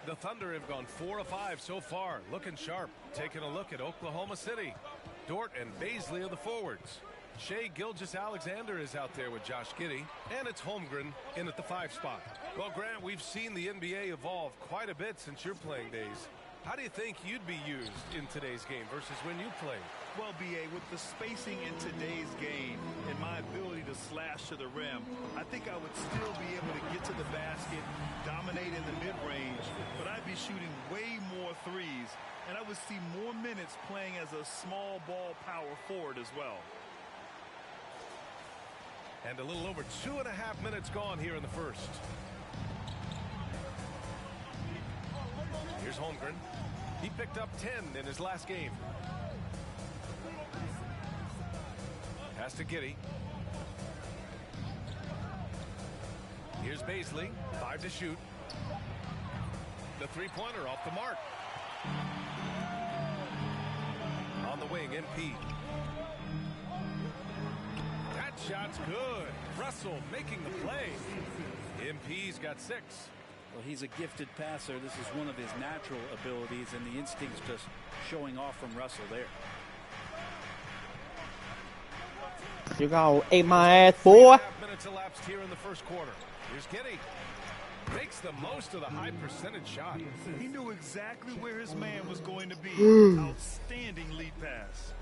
The Thunder have gone 4 of 5 so far, looking sharp. Taking a look at Oklahoma City. Dort and Bazley are the forwards. Shai Gilgeous-Alexander is out there with Josh Giddey, and it's Holmgren in at the 5 spot. Well, Grant, we've seen the NBA evolve quite a bit since your playing days. How do you think you'd be used in today's game versus when you played? Well, B.A., with the spacing in today's game and my ability to slash to the rim, I think I would still be able to get to the basket, dominate in the mid-range, but I'd be shooting way more threes, and I would see more minutes playing as a small ball power forward as well. And a little over 2.5 minutes gone here in the first. Here's Holmgren. He picked up 10 in his last game. Pass to Giddey. Here's Bazley. 5 to shoot. The three-pointer off the mark. On the wing, MP. That shot's good. Russell making the play. MP's got 6. Well, he's a gifted passer. This is one of his natural abilities, and the instinct's just showing off from Russell there. You go, ate my ass, boy. 3.5 minutes elapsed here in the first quarter. Here's Giddey. Makes the most of the high percentage shot. He knew exactly where his man was going to be. Outstanding lead pass.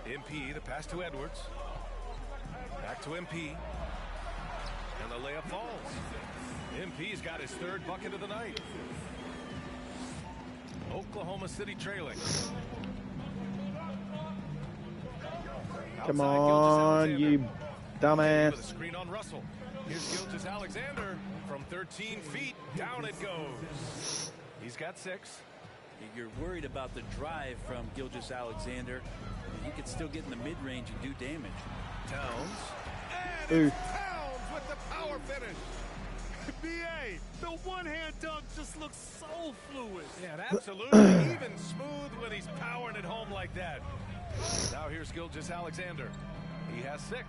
MP, the pass to Edwards. Back to MP. And the layup falls. MP's got his 3rd bucket of the night. Oklahoma City trailing. Come on, you dumbass. With a screen on Russell. Here's Gilgeous-Alexander from 13 feet. Down it goes. He's got 6. You're worried about the drive from Gilgeous-Alexander. He could still get in the mid-range and do damage. Towns. And it's Towns with the power finish. B.A., the one-hand dunk just looks so fluid. Yeah, absolutely. Even smooth when he's powering it home like that. Now here's Gilgeous-Alexander. He has 6.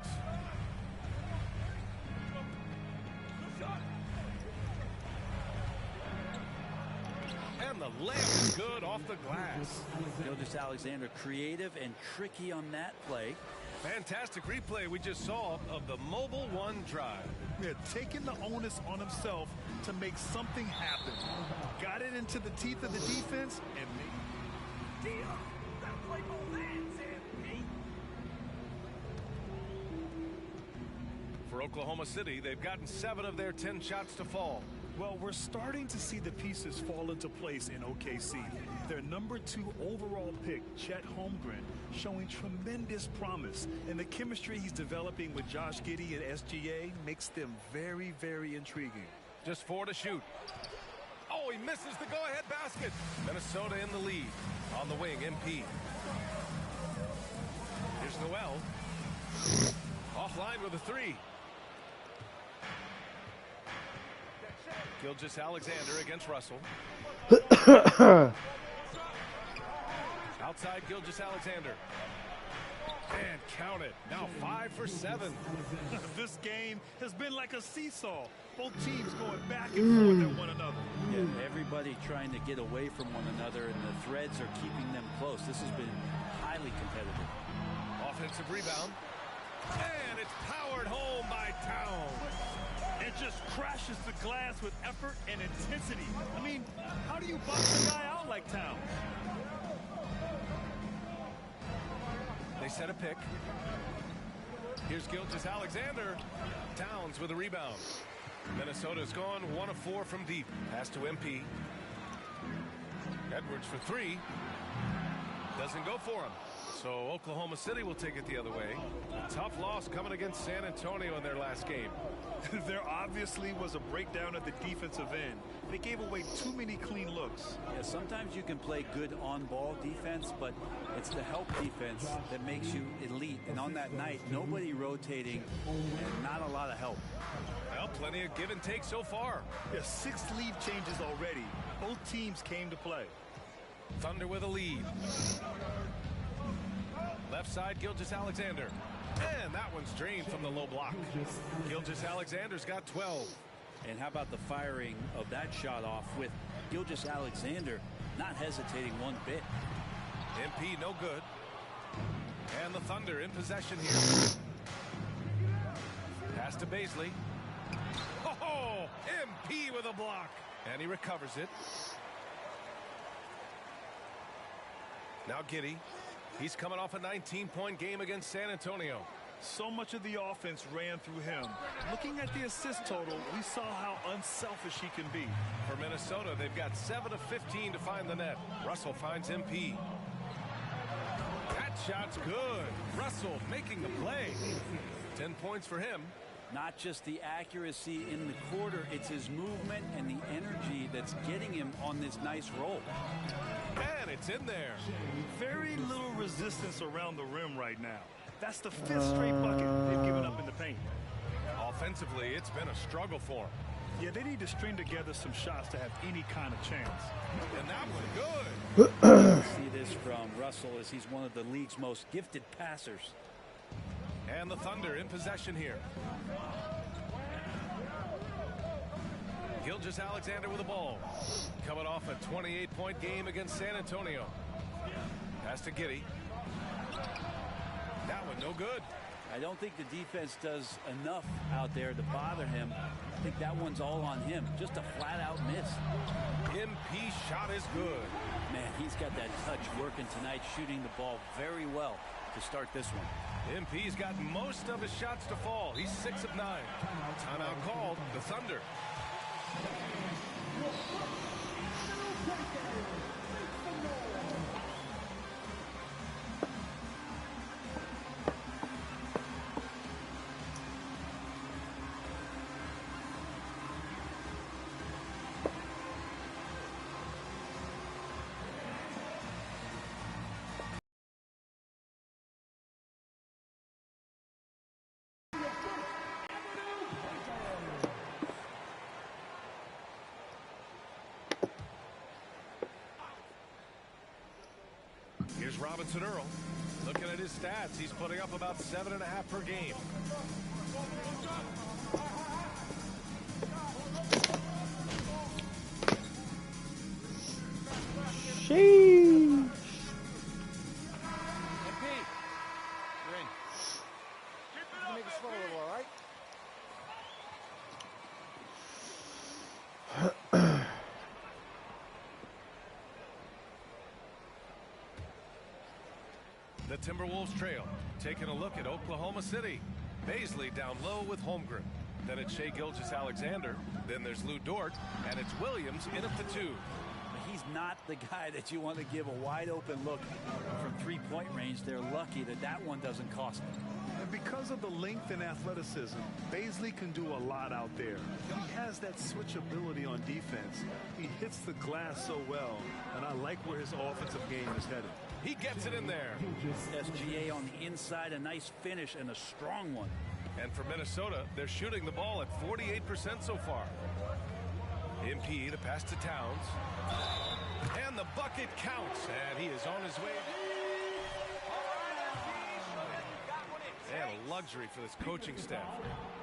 And the layup is good off the glass. Gilgeous-Alexander creative and tricky on that play. Fantastic replay we just saw of the Mobile One drive. Yeah, taking the onus on himself to make something happen. Got it into the teeth of the defense and made it. For Oklahoma City, they've gotten 7 of their 10 shots to fall. Well, we're starting to see the pieces fall into place in OKC. Their number 2 overall pick, Chet Holmgren, showing tremendous promise. And the chemistry he's developing with Josh Giddey and SGA makes them very, very intriguing. Just 4 to shoot. Oh, he misses the go-ahead basket. Minnesota in the lead. On the wing, MP. Here's Noel. Offline with a 3. Gilgeous-Alexander against Russell. Outside Gilgeous-Alexander. And count it. Now 5 for 7. This game has been like a seesaw. Both teams going back and forth at one another. Yeah, everybody trying to get away from one another, and the threads are keeping them close. This has been highly competitive. Offensive rebound. And it's powered home by Towns. It just crashes the glass with effort and intensity. I mean, how do you box a guy out like Towns? They set a pick. Here's Gilgeous-Alexander. Towns with a rebound. Minnesota's gone 1 of 4 from deep. Pass to MP. Edwards for 3. Doesn't go for him. So Oklahoma City will take it the other way. A tough loss coming against San Antonio in their last game. There obviously was a breakdown at the defensive end. They gave away too many clean looks. Yeah, sometimes you can play good on-ball defense, but it's the help defense that makes you elite. And on that night, nobody rotating and not a lot of help. Well, plenty of give and take so far. Yeah, 6 lead changes already. Both teams came to play. Thunder with a lead. Left side, Gilgeous-Alexander. And that one's drained from the low block. Gilgeous-Alexander's got 12. And how about the firing of that shot off with Gilgeous-Alexander not hesitating one bit. MP no good. And the Thunder in possession here. Pass to Bazley. Oh, MP with a block. And he recovers it. Now Giddey. He's coming off a 19-point game against San Antonio. So much of the offense ran through him. Looking at the assist total, we saw how unselfish he can be. For Minnesota, they've got 7 of 15 to find the net. Russell finds MP. That shot's good. Russell making the play. 10 points for him. Not just the accuracy in the quarter, it's his movement and the energy that's getting him on this nice roll. And it's in there. Very little resistance around the rim right now. That's the 5th straight bucket they've given up in the paint. Offensively, it's been a struggle for him. Yeah, they need to string together some shots to have any kind of chance. And that one good. See this from Russell as he's one of the league's most gifted passers. And the Thunder in possession here. Gilgeous-Alexander with the ball. Coming off a 28-point game against San Antonio. Pass to Giddey. That one no good. I don't think the defense does enough out there to bother him. I think that one's all on him. Just a flat-out miss. MP shot is good. Man, he's got that touch working tonight, shooting the ball very well to start this one. MP's got most of his shots to fall. He's 6 of 9. Timeout called. The Thunder. Here's Robinson Earl. Looking at his stats, he's putting up about 7.5 per game. Sheesh. MP, you're in. You make it slow a little, all right? The Timberwolves trail. Taking a look at Oklahoma City. Bazley down low with Holmgren. Then it's Shai Gilgeous-Alexander. Then there's Lou Dort. And it's Williams in at the 2. He's not the guy that you want to give a wide open look from three-point range. They're lucky that that one doesn't cost them. And because of the length and athleticism, Bazley can do a lot out there. He has that switchability on defense. He hits the glass so well, and I like where his offensive game is headed. He gets it in there. SGA on the inside, a nice finish and a strong one. And for Minnesota, they're shooting the ball at 48% so far. MP, the pass to Towns. And the bucket counts. And he is on his way. And a luxury for this coaching staff.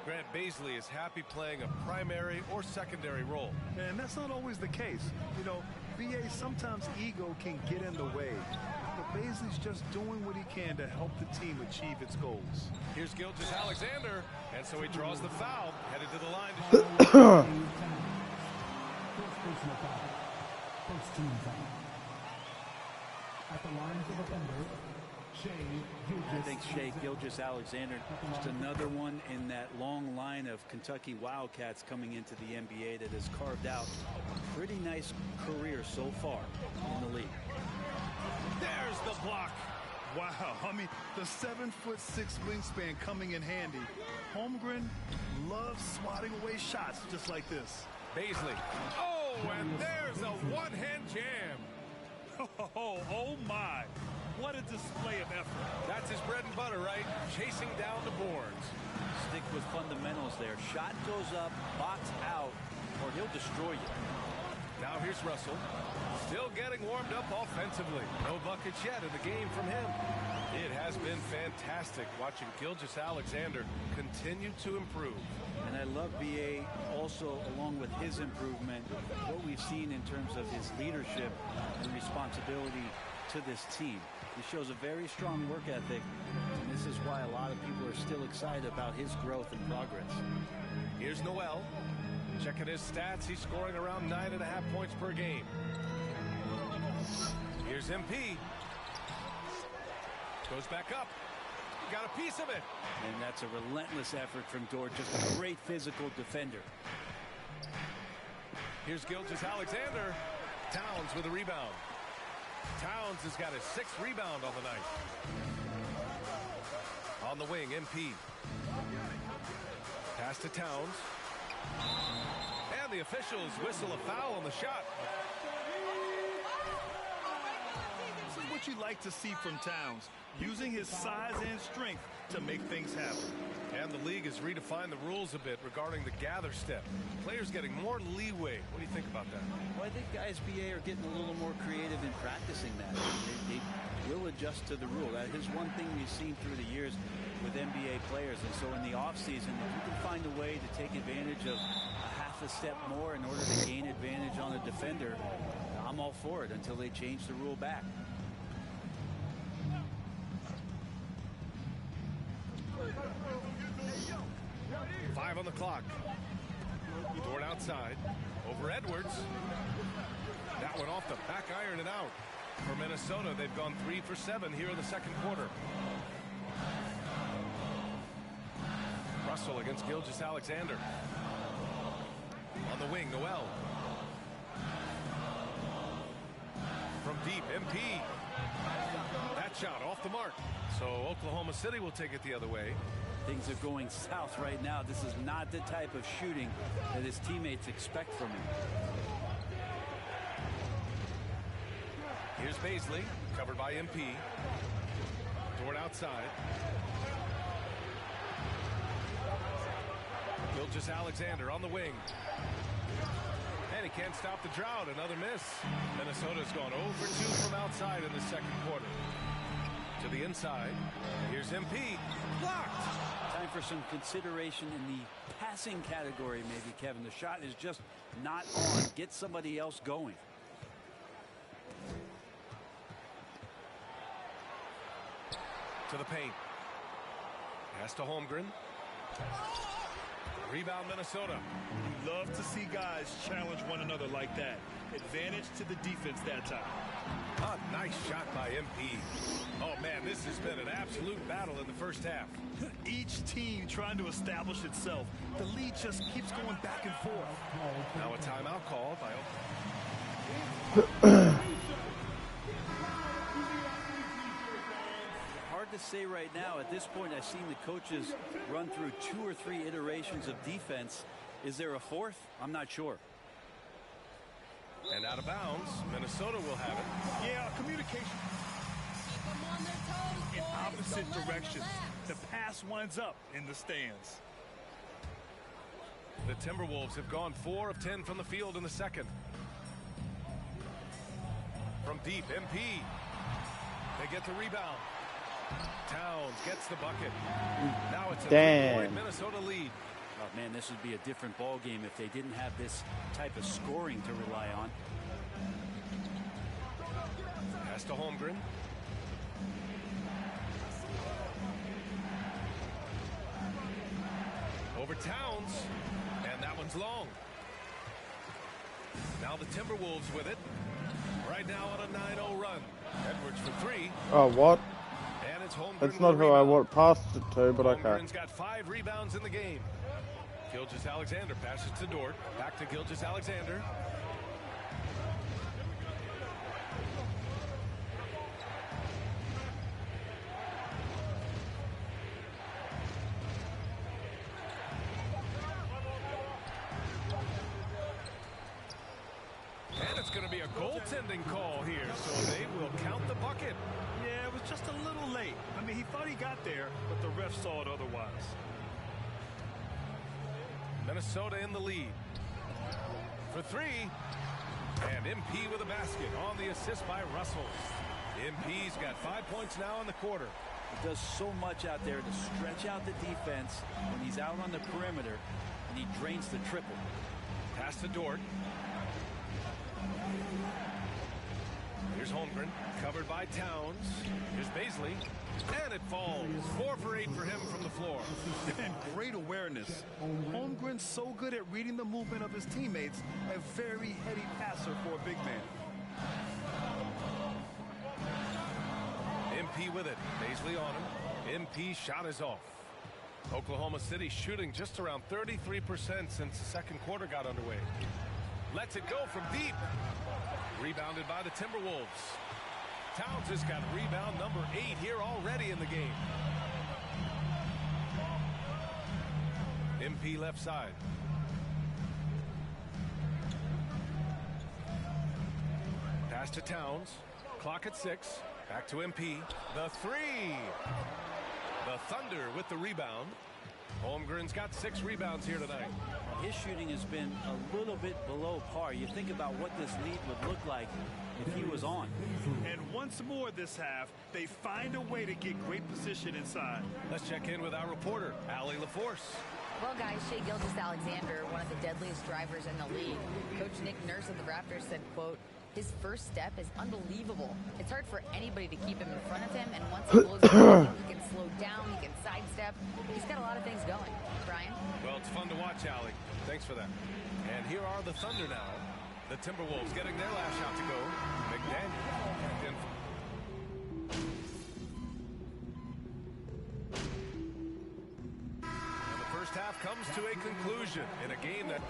Grant Bazley is happy playing a primary or secondary role. And that's not always the case. You know, BA, sometimes ego can get in the way. But Bazley's just doing what he can to help the team achieve its goals. Here's Gilgeous-Alexander. And so he draws the foul. Headed to the line to shoot. First team foul. At the line for the Thunder, I think Shai Gilgeous-Alexander, just another one in that long line of Kentucky Wildcats coming into the NBA that has carved out a pretty nice career so far in the league. There's the block. Wow, I mean, the 7'6" wingspan coming in handy. Holmgren loves swatting away shots just like this. Bazley. Oh, and there's a one-hand jam. Oh my. What a display of effort. That's his bread and butter, right? Chasing down the boards. Stick with fundamentals there. Shot goes up, box out, or he'll destroy you. Now here's Russell. Still getting warmed up offensively. No buckets yet in the game from him. It has been fantastic watching Gilgeous-Alexander continue to improve. And I love B.A. also, along with his improvement, what we've seen in terms of his leadership and responsibility to this team. He shows a very strong work ethic, and this is why a lot of people are still excited about his growth and progress. Here's Noel. Checking his stats, he's scoring around 9.5 points per game. Here's MP. Goes back up. Got a piece of it. And that's a relentless effort from Dort. Just a great physical defender. Here's Gilgeous-Alexander. Towns with a rebound. Towns has got his 6th rebound on the night. On the wing, MP. Pass to Towns. And the officials whistle a foul on the shot. This is what you like to see from Towns, using his size and strength to make things happen. And the league has redefined the rules a bit regarding the gather step. Players getting more leeway. What do you think about that? Well, I think guys BA are getting a little more creative in practicing that. They will adjust to the rule. That is one thing we've seen through the years with NBA players. And so in the offseason, if you can find a way to take advantage of a half a step more in order to gain advantage on a defender, I'm all for it until they change the rule back. On the clock. Dort outside. Over Edwards. That one off the back iron and out. For Minnesota, they've gone 3 for 7 here in the second quarter. Russell against Gilgeous-Alexander. On the wing, Noel. From deep, MP. That shot off the mark. So Oklahoma City will take it the other way. Things are going south right now. This is not the type of shooting that his teammates expect from him. Here's Bazley, covered by MP. Dort outside. Gilgeous-Alexander on the wing. And he can't stop the drought. Another miss. Minnesota's gone 0 for 2 from outside in the second quarter. To the inside. Here's MP. Blocked. Time for some consideration in the passing category, maybe, Kevin. The shot is just not on. Get somebody else going. To the paint. Pass to Holmgren. Rebound, Minnesota. You love to see guys challenge one another like that. Advantage to the defense that time. A nice shot by MP. Oh, man, this has been an absolute battle in the first half. Each team trying to establish itself. The lead just keeps going back and forth. Now a timeout call by Hard to say right now. At this point, I've seen the coaches run through 2 or 3 iterations of defense. Is there a fourth? I'm not sure. And out of bounds, Minnesota will have it. Yeah, communication in opposite directions. The pass winds up in the stands. The Timberwolves have gone 4 of 10 from the field in the second. From deep, MP. They get the rebound. Towns gets the bucket. Now it's a 3-point Minnesota lead. Oh, man, this would be a different ball game if they didn't have this type of scoring to rely on. Pass to Holmgren. Over Towns. And that one's long. Now the Timberwolves with it. Right now on a 9-0 run. Edwards for 3. Oh, what? And it's Holmgren. That's not who I passed it to, but okay. Holmgren's got 5 rebounds in the game. Gilgeous-Alexander passes to Dort. Back to Gilgeous-Alexander. And it's going to be a goaltending call here, so they will count the bucket. Yeah, it was just a little late. I mean, he thought he got there, but the ref saw it otherwise. Minnesota in the lead. For 3. And MP with a basket on the assist by Russell. MP's got 5 points now in the quarter. He does so much out there to stretch out the defense when he's out on the perimeter, and he drains the triple. Pass to Dort. Here's Holmgren, covered by Towns. Here's Baisley, and it falls. 4 for 8 for him from the floor. And great awareness. Holmgren's so good at reading the movement of his teammates. A very heady passer for a big man. MP with it. Baisley on him. MP shot is off. Oklahoma City shooting just around 33% since the second quarter got underway. Lets it go from deep. Rebounded by the Timberwolves. Towns has got rebound number 8 here already in the game. MP left side. Pass to Towns. Clock at 6. Back to MP. The 3. The Thunder with the rebound. Holmgren's got 6 rebounds here tonight. His shooting has been a little bit below par. You think about what this lead would look like if he was on. And once more this half, they find a way to get great position inside. Let's check in with our reporter, Allie LaForce. Well, guys, Shai Gilgeous-Alexander, one of the deadliest drivers in the league. Coach Nick Nurse of the Raptors said, quote, "His first step is unbelievable. It's hard for anybody to keep him in front of him, and once he blows it up, he can slow down, he can sidestep. He's got a lot of things going." Brian? Well, it's fun to watch, Allie. Thanks for that. And here are the Thunder now. The Timberwolves getting their last shot to go. McDaniel. And the first half comes to a conclusion in a game that...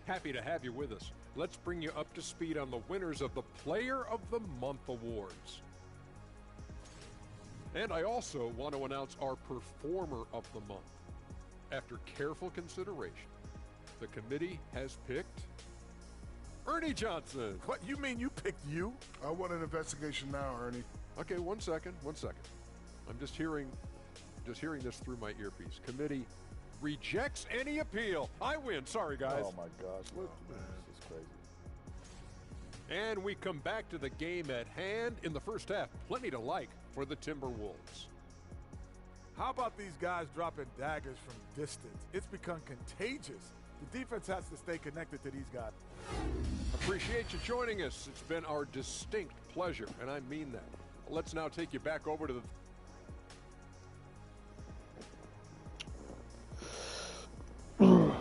Happy to have you with us. Let's bring you up to speed on the winners of the Player of the Month awards. And I also want to announce our Performer of the Month. After careful consideration, the committee has picked Ernie Johnson. What, you mean you picked you? I want an investigation now, Ernie. Okay, one second. I'm just hearing this through my earpiece. Committee rejects any appeal. I win. Sorry, guys. Oh, my gosh. This is crazy. And we come back to the game at hand in the first half. Plenty to like for the Timberwolves. How about these guys dropping daggers from distance? It's become contagious. The defense has to stay connected to these guys. Appreciate you joining us. It's been our distinct pleasure, and I mean that. Let's now take you back over to the... And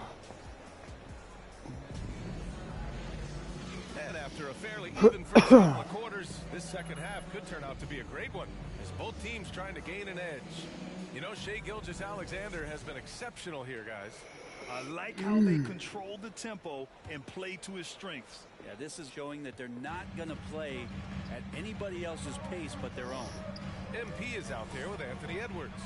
after a fairly even first couple of quarters, this second half could turn out to be a great one, as both teams trying to gain an edge. You know, Shai Gilgeous-Alexander has been exceptional here, guys. I like how they control the tempo and play to his strengths. Yeah, this is showing that they're not going to play at anybody else's pace but their own. MP is out there with Anthony Edwards.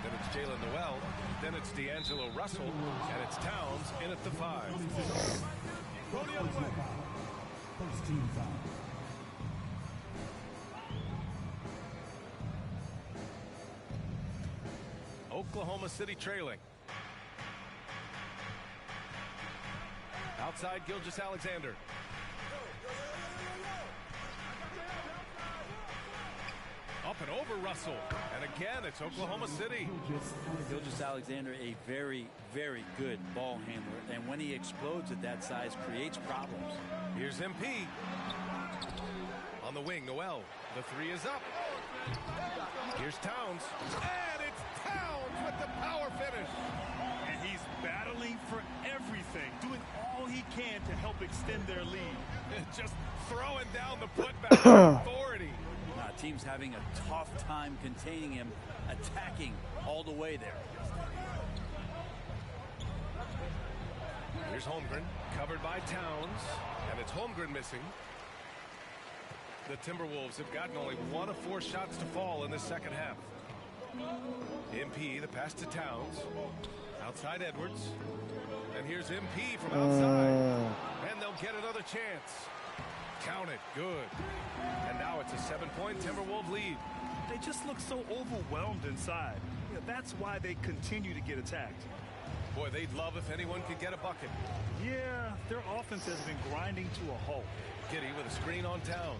Then it's Jalen Noel. Then it's D'Angelo Russell. And it's Towns in at the 5. Go the other way. First team foul. Oklahoma City trailing. Outside Gilgeous-Alexander. Up and over Russell. And again, it's Oklahoma City. Gilgeous-Alexander, a very, very good ball handler. And when he explodes at that size, creates problems. Here's MP. On the wing, Noel. The 3 is up. Here's Towns. And it's Towns with the power finish. And he's battling for everything, doing all he can to help extend their lead. Just throwing down the putback authority. Team's having a tough time containing him, attacking all the way there. Here's Holmgren, covered by Towns, and it's Holmgren missing. The Timberwolves have gotten only 1 of 4 shots to fall in this second half. MP, the pass to Towns. Outside Edwards. And here's MP from outside. And they'll get another chance. Count it. Good. And now it's a 7-point Timberwolves lead. They just look so overwhelmed inside. You know, that's why they continue to get attacked. Boy, they'd love if anyone could get a bucket. Yeah, their offense has been grinding to a halt. Giddy with a screen on Towns.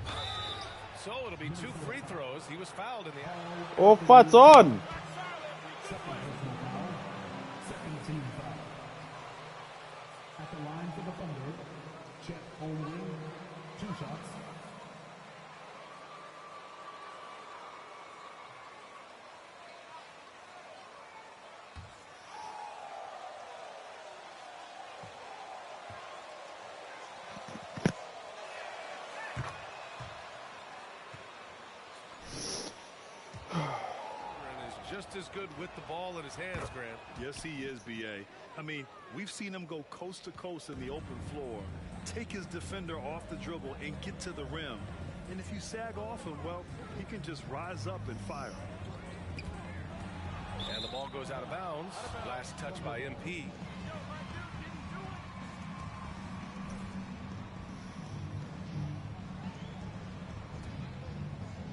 So it'll be 2 free throws. He was fouled in the act. Oh, fight's on! Second team foul. At the line for the Thunder, Chet Holmgren, 2 shots. Just as good with the ball in his hands, Grant. Yes, he is, B.A. I mean, we've seen him go coast to coast in the open floor, take his defender off the dribble and get to the rim. And if you sag off him, well, he can just rise up and fire. And the ball goes out of bounds. Last touch by MP.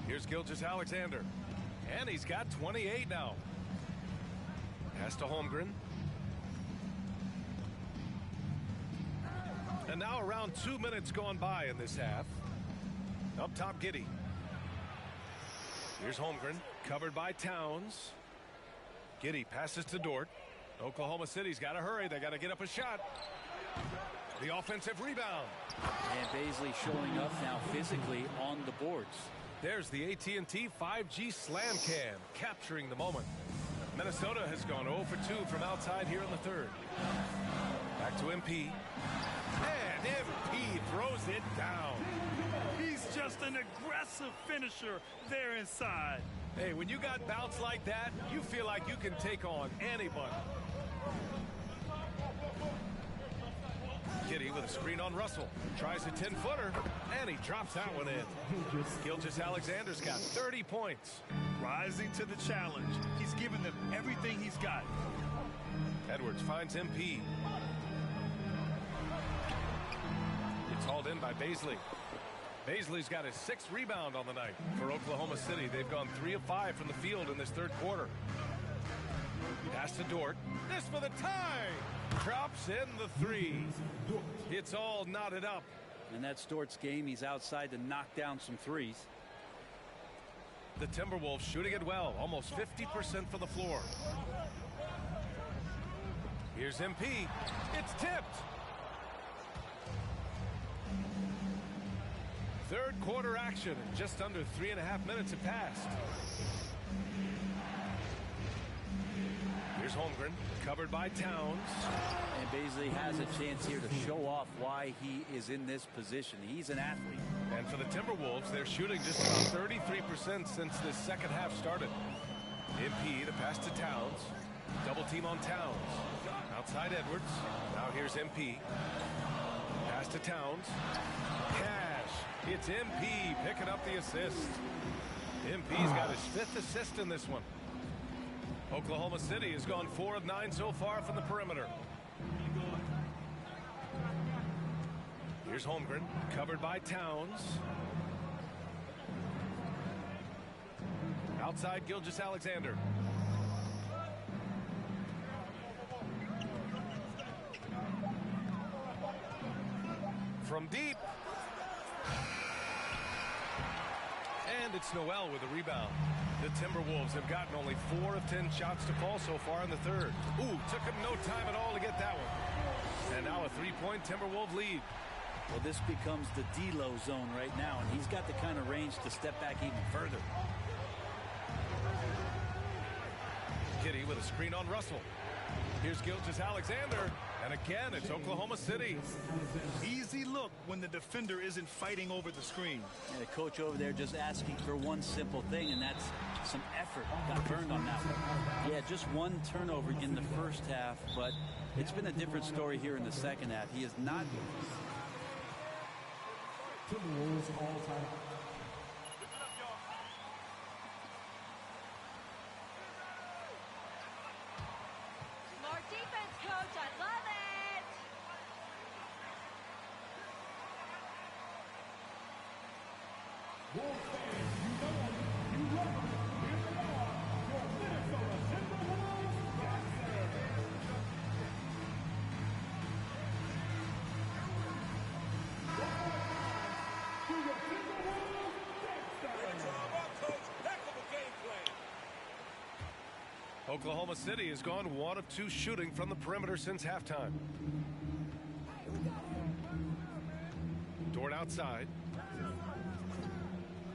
Here's Gilgeous-Alexander. And he's got 28 now. Pass to Holmgren. And now around 2 minutes gone by in this half. Up top, Giddy. Here's Holmgren, covered by Towns. Giddy passes to Dort. Oklahoma City's got to hurry. They got to get up a shot. The offensive rebound. And Bazley showing up now physically on the boards. There's the AT&T 5G Slam Cam, capturing the moment. Minnesota has gone 0 for 2 from outside here in the third. Back to MP. And MP throws it down. He's just an aggressive finisher there inside. Hey, when you got bounce like that, you feel like you can take on anybody. Giddy with a screen on Russell. Tries a 10-footer, and he drops that one in. Gilgeous-Alexander's got 30 points. Rising to the challenge. He's given them everything he's got. Edwards finds MP. It's hauled in by Bazley. Bazley's got his 6th rebound on the night for Oklahoma City. They've gone 3 of 5 from the field in this third quarter. Pass to Dort. This for the tie. Drops in the 3. It's all knotted up. And that's Dort's game. He's outside to knock down some threes. The Timberwolves shooting it well. Almost 50% from the floor. Here's MP. It's tipped. Third quarter action. And just under 3.5 minutes have passed. Here's Holmgren, covered by Towns. And Bazley has a chance here to show off why he is in this position. He's an athlete. And for the Timberwolves, they're shooting just about 33% since this second half started. MP, the pass to Towns. Double team on Towns. Outside Edwards. Now here's MP. Pass to Towns. Cash. It's MP picking up the assist. MP's got his 5th assist in this one. Oklahoma City has gone 4 of 9 so far from the perimeter. Here's Holmgren, covered by Towns. Outside Gilgeous-Alexander. From deep. And it's Noel with a rebound. The Timberwolves have gotten only 4 of 10 shots to fall so far in the third. Ooh, took him no time at all to get that one. And now a 3-point Timberwolves lead. Well, this becomes the D-Lo zone right now, and he's got the kind of range to step back even further. Giddy with a screen on Russell. Here's Gilgeous-Alexander. And again, it's Oklahoma City. Easy look when the defender isn't fighting over the screen. And the coach over there just asking for one simple thing, and that's some effort. Got burned on that one. Yeah, just one turnover in the first half, but it's been a different story here in the second half. He is not... Timberwolves all-time. More defense, coach. I love it. Wolves fans, you know, you love it. Oklahoma City has gone 1 of 2 shooting from the perimeter since halftime. Dort outside.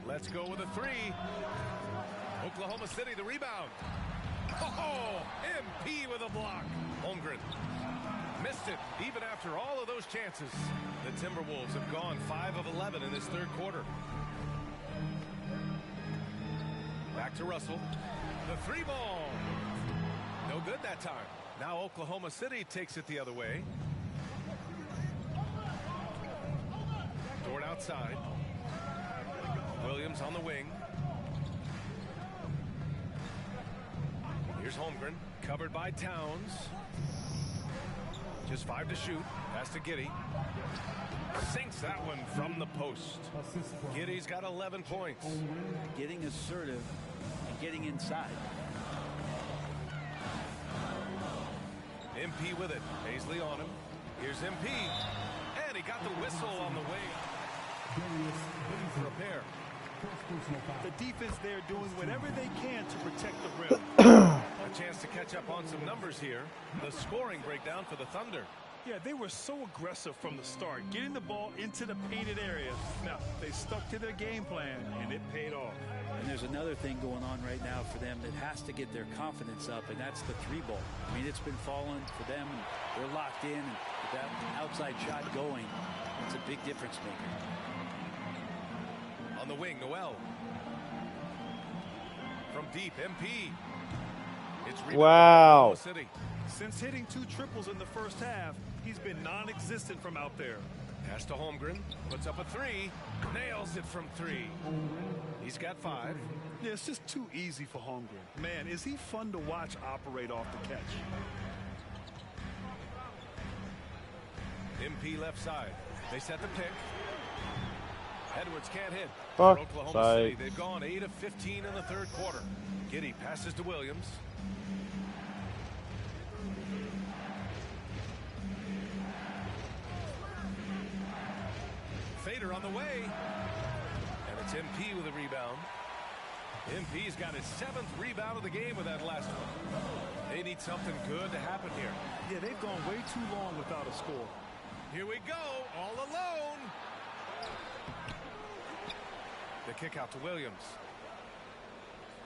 Let's go with a 3. Oklahoma City the rebound. Oh, MP with a block. Holmgren missed it even after all of those chances. The Timberwolves have gone 5 of 11 in this third quarter. Back to Russell. The 3 ball. No good that time. Now Oklahoma City takes it the other way. Dort outside. Williams on the wing. Here's Holmgren, covered by Towns. Just 5 to shoot. Pass to Giddey. Sinks that one from the post. Giddey's got 11 points. Getting assertive and getting inside. MP with it. Paisley on him. Here's MP. And he got the whistle on the way. Repair. The defense there doing whatever they can to protect the rim. A chance to catch up on some numbers here. The scoring breakdown for the Thunder. Yeah, they were so aggressive from the start, getting the ball into the painted area. Now, they stuck to their game plan, and it paid off. And there's another thing going on right now for them that has to get their confidence up, and that's the 3 ball. I mean, it's been falling for them, and they're locked in, and with that outside shot going, it's a big difference maker. On the wing, Noel. From deep, MP. It's wow. City. Since hitting 2 triples in the first half, he's been non-existent from out there. Pass to Holmgren. Puts up a 3. Nails it from 3. He's got 5. Yeah, it's just too easy for Holmgren. Man, is he fun to watch operate off the catch. MP left side. They set the pick. Edwards can't hit. Fuck Oklahoma City, they've gone 8 of 15 in the third quarter. Giddey passes to Williams. Fader on the way. And it's MP with a rebound. MP's got his 7th rebound of the game with that last one. They need something good to happen here. Yeah, they've gone way too long without a score. Here we go, all alone. The kick out to Williams.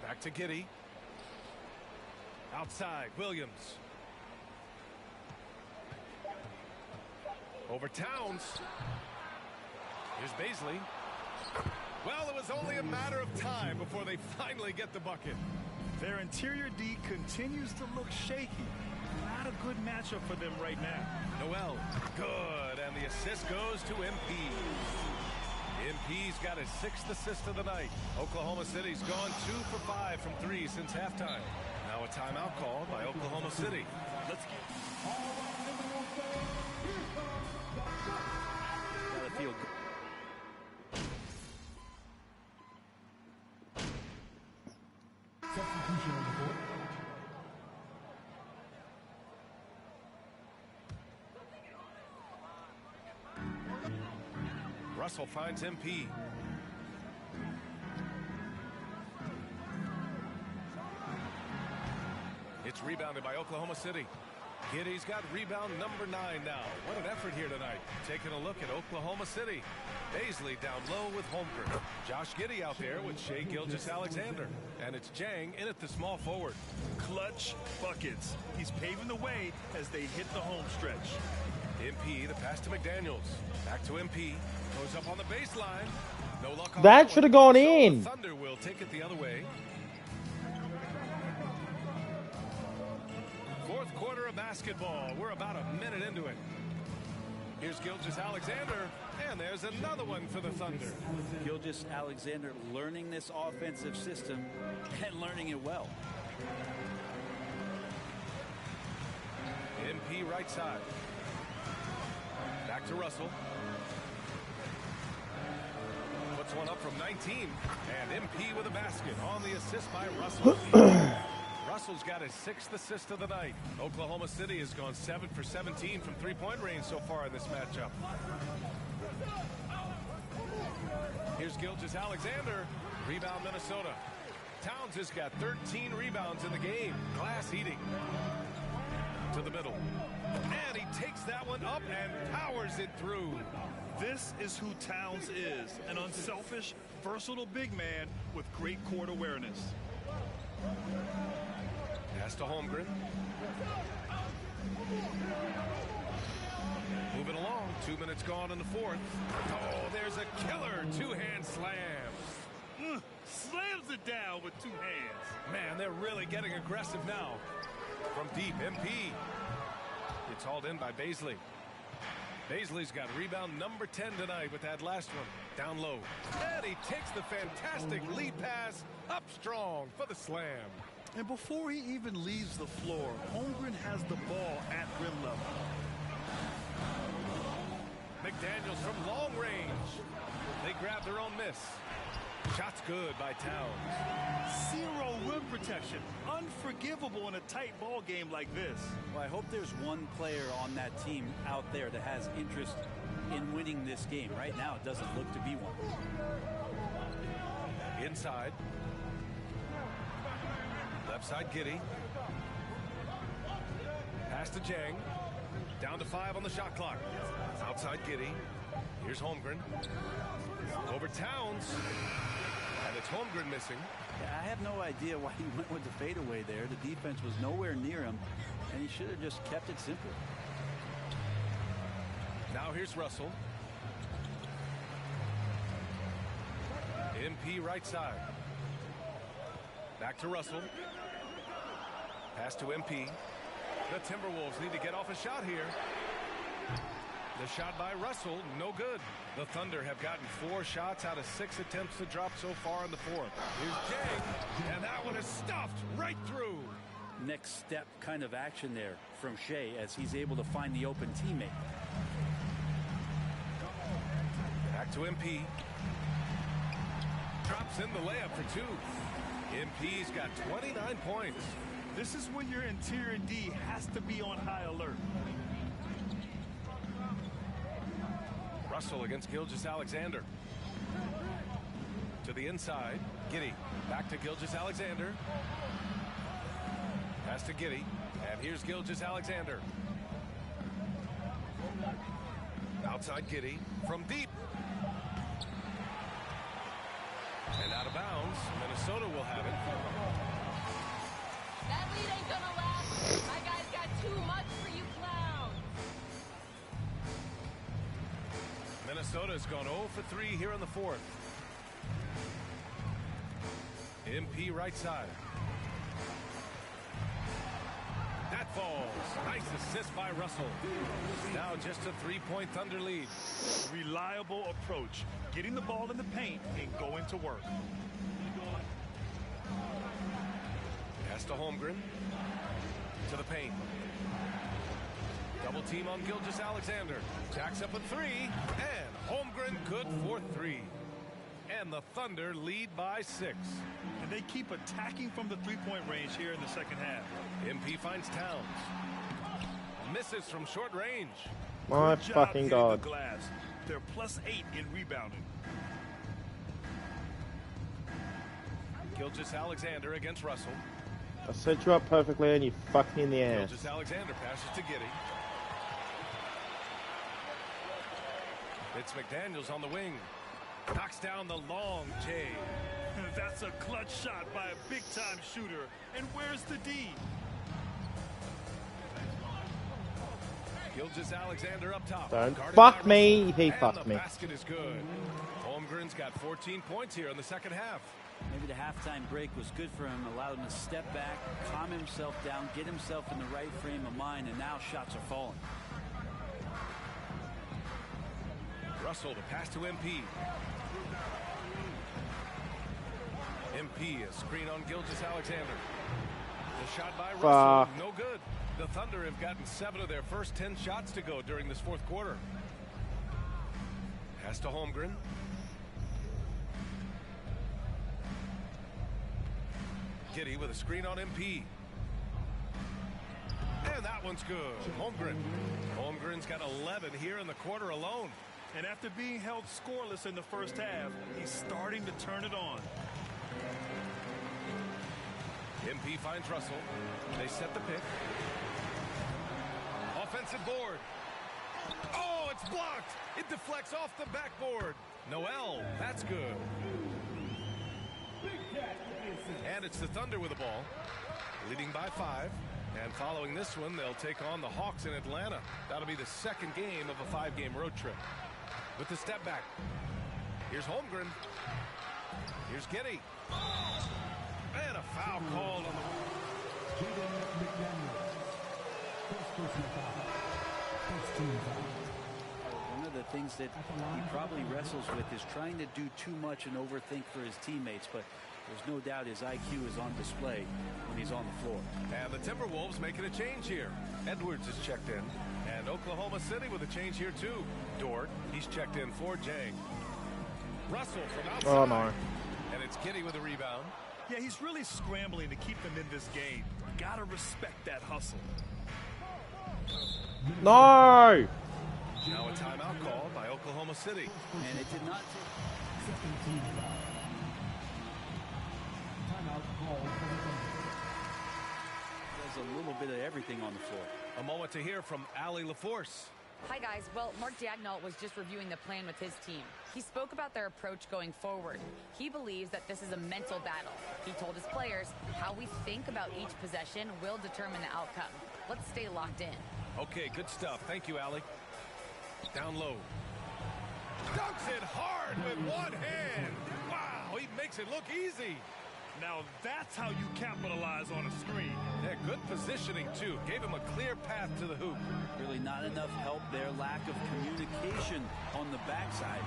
Back to Giddey. Outside, Williams. Over Towns. Here's Paisley. Well, it was only a matter of time before they finally get the bucket. Their interior D continues to look shaky. Not a good matchup for them right now. Noel, good, and the assist goes to MP. MP's got his 6th assist of the night. Oklahoma City's gone 2 for 5 from 3 since halftime. Now a timeout called by Oklahoma City. Let's get. Gotta feel good. Substitution on the court. Russell finds MP. It's rebounded by Oklahoma City. Giddey's got rebound number 9 now. What an effort here tonight. Taking a look at Oklahoma City. Paisley down low with Holmgren. Josh Giddey out there with Shai Gilgeous-Alexander. And it's Jang in at the small forward. Clutch buckets. He's paving the way as they hit the home stretch. MP, the pass to McDaniels. Back to MP. Goes up on the baseline. No luck on That should have gone in. The Thunder will take it the other way. Fourth quarter of basketball. We're about a minute into it. Here's Gilgeous-Alexander, and there's another one for the Thunder. Gilgeous-Alexander learning this offensive system and learning it well. MP right side. Back to Russell. Puts one up from 19, and MP with a basket on the assist by Russell. Russell's got his 6th assist of the night. Oklahoma City has gone 7 for 17 from three-point range so far in this matchup. Here's Gilgeous-Alexander. Rebound Minnesota. Towns has got 13 rebounds in the game. Glass eating. To the middle. And he takes that one up and powers it through. This is who Towns is. An unselfish, versatile big man with great court awareness. Pass to Holmgren. Moving along. 2 minutes gone in the fourth. Oh, there's a killer two-hand slam. Slams it down with 2 hands. Man, they're really getting aggressive now. From deep, MP. It's hauled in by Bazley. Bazley's got rebound number 10 tonight with that last one. Down low. And he takes the fantastic lead pass up strong for the slam. And before he even leaves the floor, Holmgren has the ball at rim level. McDaniels from long range. They grab their own miss. Shot's good by Towns. 0 rim protection. Unforgivable in a tight ball game like this. Well, I hope there's one player on that team out there that has interest in winning this game. Right now, it doesn't look to be one. Inside. Left side, Giddey. Pass to Jang. Down to 5 on the shot clock. Outside Giddey. Here's Holmgren. Over Towns. And it's Holmgren missing. I have no idea why he went with the fadeaway there. The defense was nowhere near him, and he should have just kept it simple. Now here's Russell. MP right side. Back to Russell. Pass to MP. The Timberwolves need to get off a shot here. The shot by Russell, no good. The Thunder have gotten 4 shots out of 6 attempts to drop so far in the fourth. Here's Jang, and that one is stuffed right through. Next step kind of action there from Shea as he's able to find the open teammate. Back to MP. Drops in the layup for 2. MP's got 29 points. This is when your interior D has to be on high alert. Russell against Gilgeous-Alexander. To the inside. Giddey. Back to Gilgeous-Alexander. Pass to Giddey. And here's Gilgeous-Alexander. Outside Giddey. From deep. And out of bounds. Minnesota will have it. That lead ain't gonna last. My guys got too much for you clowns. Minnesota's gone 0 for 3 here in the fourth. MP right side. That falls. Nice assist by Russell. Now just a 3-point Thunder lead. Reliable approach. Getting the ball in the paint and going to work. Pass to Holmgren. To the paint. Double team on Gilgeous-Alexander. Jacks up a 3. And Holmgren good for 3. And the Thunder lead by 6. And they keep attacking from the 3-point range here in the second half. MP finds Towns. Misses from short range. My Good job fucking hitting God. the glass. They're +8 in rebounding. Gilgeous-Alexander against Russell. I set you up perfectly and you fucked me in the ass. Gilgeous-Alexander passes to Giddey. It's McDaniels on the wing. Knocks down the long J. That's a clutch shot by a big-time shooter. And where's the D? Gilgeous-Alexander up top. Don't Guarded fuck by me. Russell. He And fucked the me. basket is good. Holmgren's got 14 points here in the second half. Maybe the halftime break was good for him, allowed him to step back, calm himself down, get himself in the right frame of mind, and now shots are falling. Russell to pass to MP. MP, a screen on Gilgeous-Alexander. The shot by Russell, Fuck. no good. The Thunder have gotten 7 of their first 10 shots to go during this fourth quarter. Pass to Holmgren. Giddey with a screen on MP. That one's good. Holmgren. Holmgren's got 11 here in the quarter alone. And after being held scoreless in the first half, he's starting to turn it on. MP finds Russell. They set the pick. Offensive board. Oh, it's blocked. It deflects off the backboard. Noel, that's good. And it's the Thunder with the ball, leading by 5. And following this one, they'll take on the Hawks in Atlanta. That'll be the second game of a 5-game road trip. With the step back, here's Holmgren. Here's Giddey. And a foul called on the... One of the things that he probably wrestles with is trying to do too much and overthink for his teammates, but there's no doubt his IQ is on display when he's on the floor. And the Timberwolves making a change here. Edwards is checked in. And Oklahoma City with a change here too. Dort, he's checked in for Jang. Russell from outside. Oh, no. And it's Giddey with a rebound. Yeah, he's really scrambling to keep them in this game. Gotta respect that hustle. No! Now a timeout called by Oklahoma City. And it did not take... Timeout called for the Thunder. There's a little bit of everything on the floor. A moment to hear from Allie LaForce. Hi, guys. Well, Mark Daigneault was just reviewing the plan with his team. He spoke about their approach going forward. He believes that this is a mental battle. He told his players how we think about each possession will determine the outcome. Let's stay locked in. Okay, good stuff. Thank you, Allie. Down low. Dunks it hard with one hand. Wow, he makes it look easy. Now that's how you capitalize on a screen. Yeah, good positioning, too. Gave him a clear path to the hoop. Really not enough help there. Lack of communication on the backside.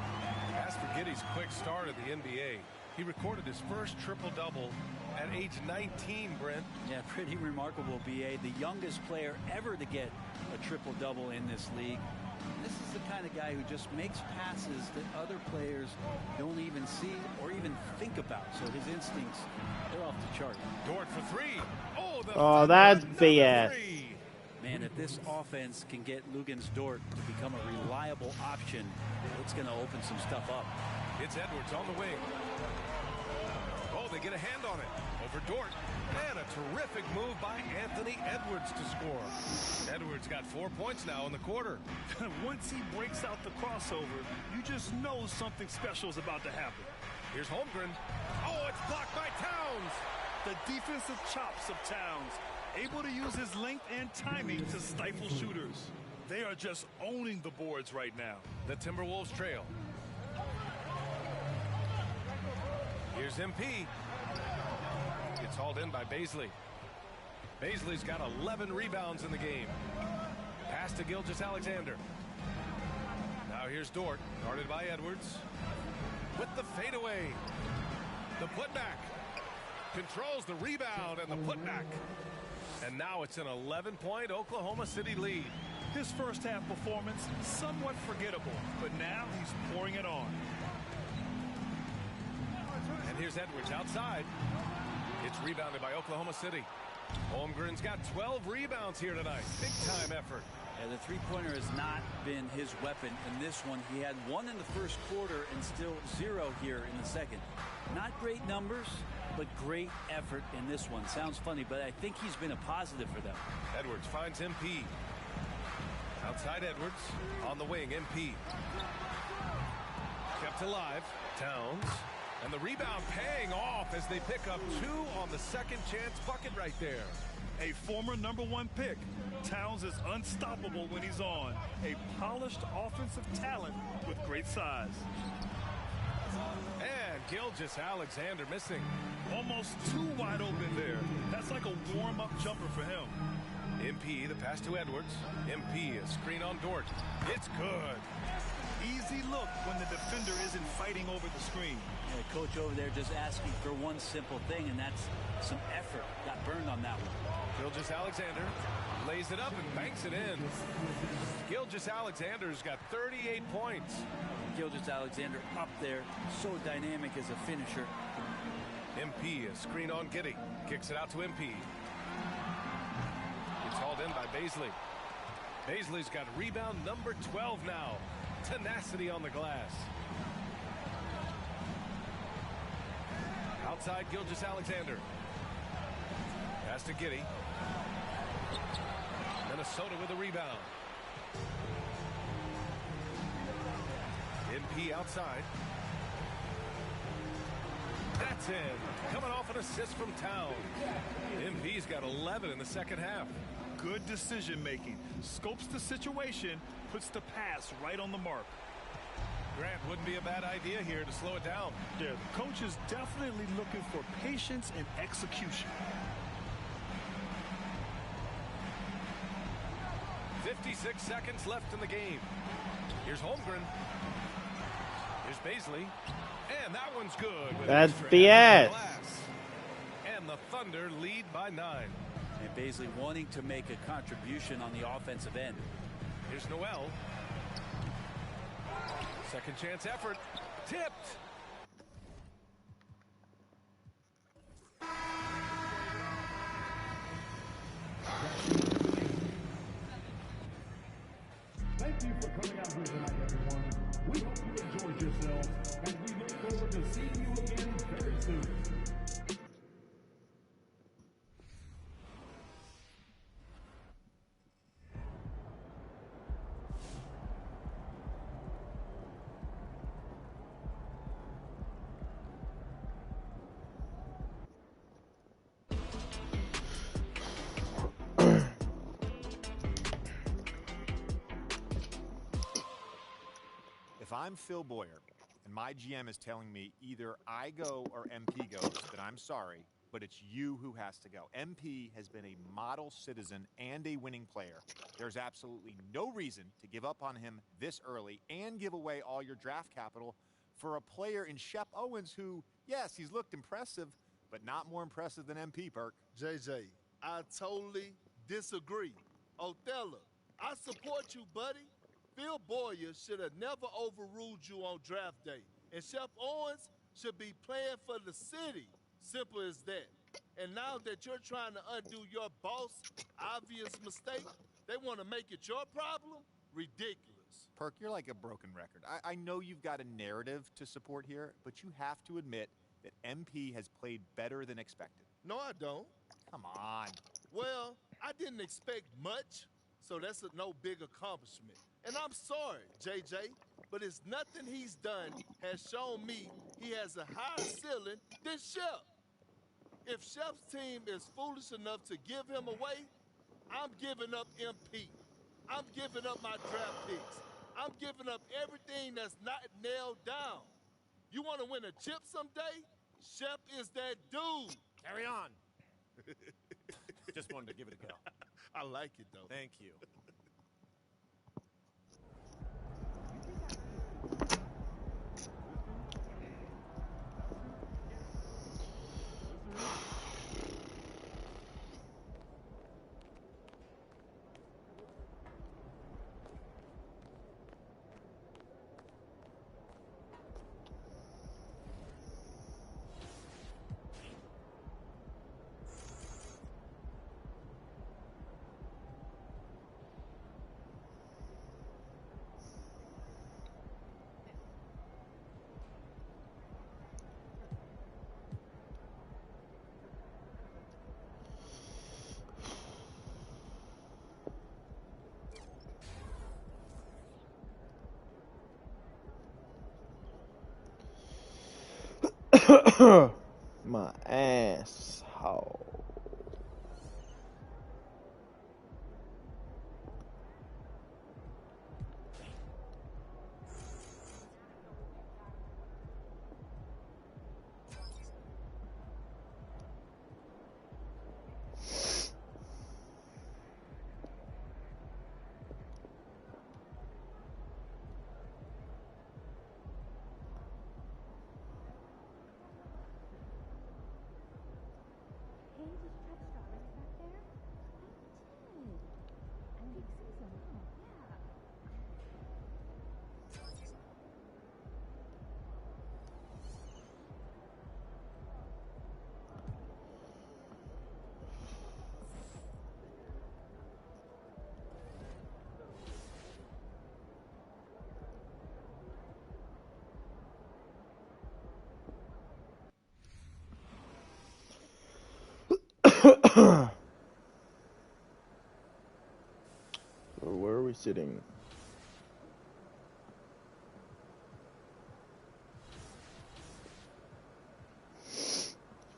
As for Giddey's quick start at the NBA, he recorded his first triple-double at age 19, Brent. Yeah, pretty remarkable, B.A. The youngest player ever to get a triple-double in this league. This is the kind of guy who just makes passes that other players don't even see or even think about. So his instincts, they're off the chart. Dort for 3. Oh, that's BS. Man, if this offense can get Luguentz Dort to become a reliable option, it's going to open some stuff up. It's Edwards on the wing. Oh, they get a hand on it. Over Dort. And a terrific move by Anthony Edwards to score. Edwards got 4 points now in the quarter. Once he breaks out the crossover, you just know something special is about to happen. Here's Holmgren. Oh, it's blocked by Towns. The defensive chops of Towns, able to use his length and timing to stifle shooters. They are just owning the boards right now. The Timberwolves trail. Here's MP. It's hauled in by Bazley. Bazley's got 11 rebounds in the game. Pass to Gilgeous-Alexander. Now here's Dort, guarded by Edwards. With the fadeaway. The putback. Controls the rebound and the putback. And now it's an 11-point Oklahoma City lead. His first half performance, somewhat forgettable, but now he's pouring it on. And here's Edwards outside. It's rebounded by Oklahoma City. Holmgren's got 12 rebounds here tonight. Big-time effort. Yeah, the three-pointer has not been his weapon in this one. He had 1 in the first quarter and still 0 here in the second. Not great numbers, but great effort in this one. Sounds funny, but I think he's been a positive for them. Edwards finds MP. Outside Edwards. On the wing, MP. Kept alive. Towns. And the rebound paying off as they pick up 2 on the second chance bucket right there. A former #1 pick. Towns is unstoppable when he's on. A polished offensive talent with great size. And Gilgeous-Alexander missing. Almost too wide open there. That's like a warm-up jumper for him. MP, the pass to Edwards. MP, a screen on Dort. It's good. Easy look when the defender isn't fighting over the screen. Yeah, coach over there just asking for one simple thing, and that's some effort. Got burned on that one. Gilgeous-Alexander lays it up and banks it in. Gilgeous-Alexander's got 38 points. Gilgeous-Alexander up there, so dynamic as a finisher. MP, a screen on Giddey. Kicks it out to MP. It's hauled in by by Bazley. Bazley's got rebound number 12 now. Tenacity on the glass. Outside Gilgeous-Alexander. Pass to Giddey. Minnesota with a rebound. MP outside. That's in. Coming off an assist from Town. MP's got 11 in the second half. Good decision making. Scopes the situation, puts the pass right on the mark. Grant, wouldn't be a bad idea here to slow it down. Yeah, the coach is definitely looking for patience and execution. 56 seconds left in the game. Here's Holmgren. Here's Bazley. And that one's good. That's BS. And the Thunder lead by 9. And Bazley wanting to make a contribution on the offensive end. Here's Noel. Second chance effort. Tipped. Thank you for coming out here tonight, everyone. We hope you enjoyed yourselves, and we look forward to seeing you again very soon. If I'm Phil Boyer and my GM is telling me either I go or MP goes, then I'm sorry, but it's you who has to go. MP has been a model citizen and a winning player. There's absolutely no reason to give up on him this early and give away all your draft capital for a player in Shep Owens who, yes, he's looked impressive, but not more impressive than MP, Perk. JJ, I totally disagree. Othello, I support you, buddy. Phil Boyer should have never overruled you on draft day. And Shep Owens should be playing for the city. Simple as that. And now that you're trying to undo your boss' obvious mistake, they want to make it your problem? Ridiculous. Perk, you're like a broken record. I know you've got a narrative to support here, but you have to admit that MP has played better than expected. No, I don't. Come on. Well, I didn't expect much, so that's no big accomplishment. And I'm sorry, JJ, but it's nothing he's done has shown me he has a higher ceiling than Shep. If Shep's team is foolish enough to give him away, I'm giving up MP. I'm giving up my draft picks. I'm giving up everything that's not nailed down. You want to win a chip someday? Shep is that dude. Carry on. Just wanted to give it a go. I like it, though. Thank you. My asshole. Where are we sitting?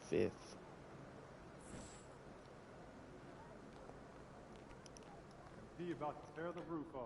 Fifth. Be about to tear the roof off.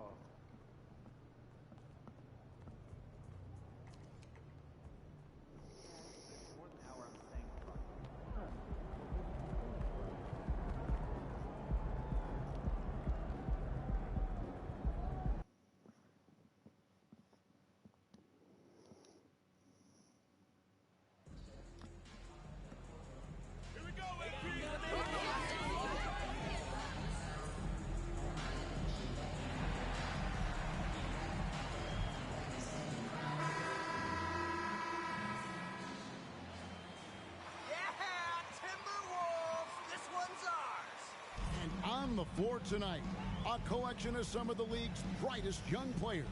On the floor tonight, a collection of some of the league's brightest young players.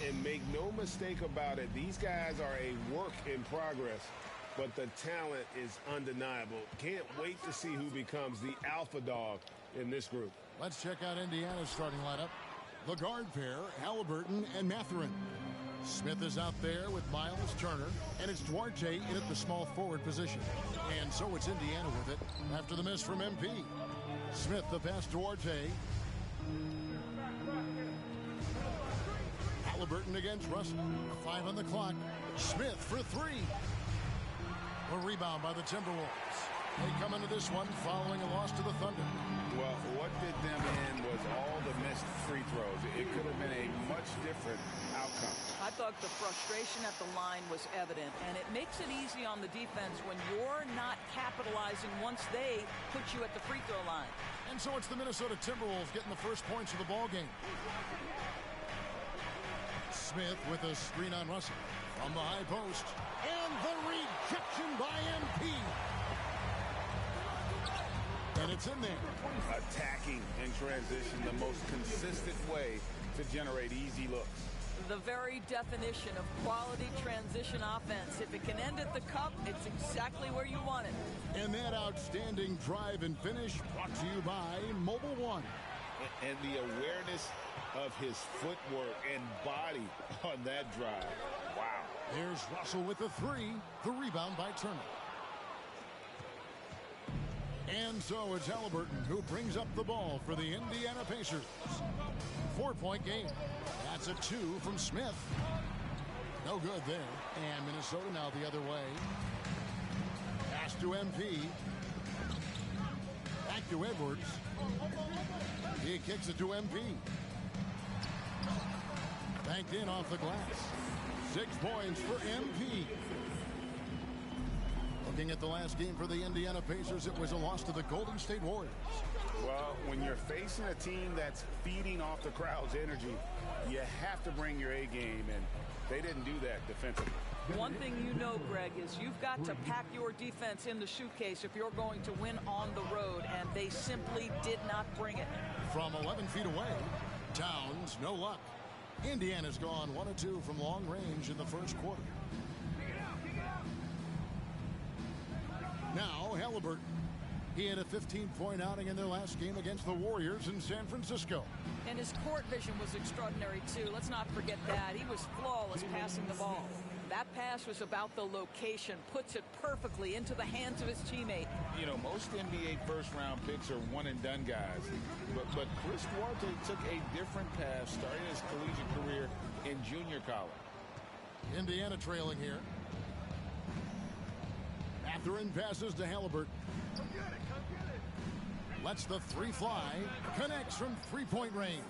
And make no mistake about it, these guys are a work in progress, but the talent is undeniable. Can't wait to see who becomes the alpha dog in this group. Let's check out Indiana's starting lineup. The guard pair, Halliburton and Mathurin. Smith is out there with Miles Turner, and it's Duarte in at the small forward position. And so it's Indiana with it after the miss from MP. Smith the pass to Duarte. Halliburton against Russell. 5 on the clock. Smith for 3. A rebound by the Timberwolves. They come into this one following a loss to the Thunder. Well, what did them in was all the missed free throws. It could have been a much different outcome. I thought the frustration at the line was evident, and it makes it easy on the defense when you're not capitalizing once they put you at the free throw line. And so it's the Minnesota Timberwolves getting the first points of the ball game. Smith with a screen on Russell from the high post. And the rejection by MP. And it's in there. Attacking in transition, the most consistent way to generate easy looks. The very definition of quality transition offense. If it can end at the cup, it's exactly where you want it. And that outstanding drive and finish brought to you by Mobile One. And the awareness of his footwork and body on that drive. Wow. There's Russell with the 3. The rebound by Turner. And so it's Halliburton who brings up the ball for the Indiana Pacers. 4-point game. That's a 2 from Smith. No good there. And Minnesota now the other way. Pass to MP. Back to Edwards. He kicks it to MP. Banked in off the glass. 6 points for MP. Looking at the last game for the Indiana Pacers, it was a loss to the Golden State Warriors. Well, when you're facing a team that's feeding off the crowd's energy, you have to bring your A game, and they didn't do that defensively. One thing you know, Greg, is you've got to pack your defense in the suitcase if you're going to win on the road, and they simply did not bring it. From 11 feet away, Towns, no luck. Indiana's gone 1 of 2 from long range in the first quarter. Now, Halliburton. He had a 15-point outing in their last game against the Warriors in San Francisco. And his court vision was extraordinary, too. Let's not forget that. He was flawless passing the ball. That pass was about the location, puts it perfectly into the hands of his teammate. You know, most NBA first-round picks are one-and-done guys. But Chris Duarte took a different path, starting his collegiate career in junior college. Indiana trailing here. Mathurin passes to Halliburton. Lets the 3 fly. Connects from 3-point range.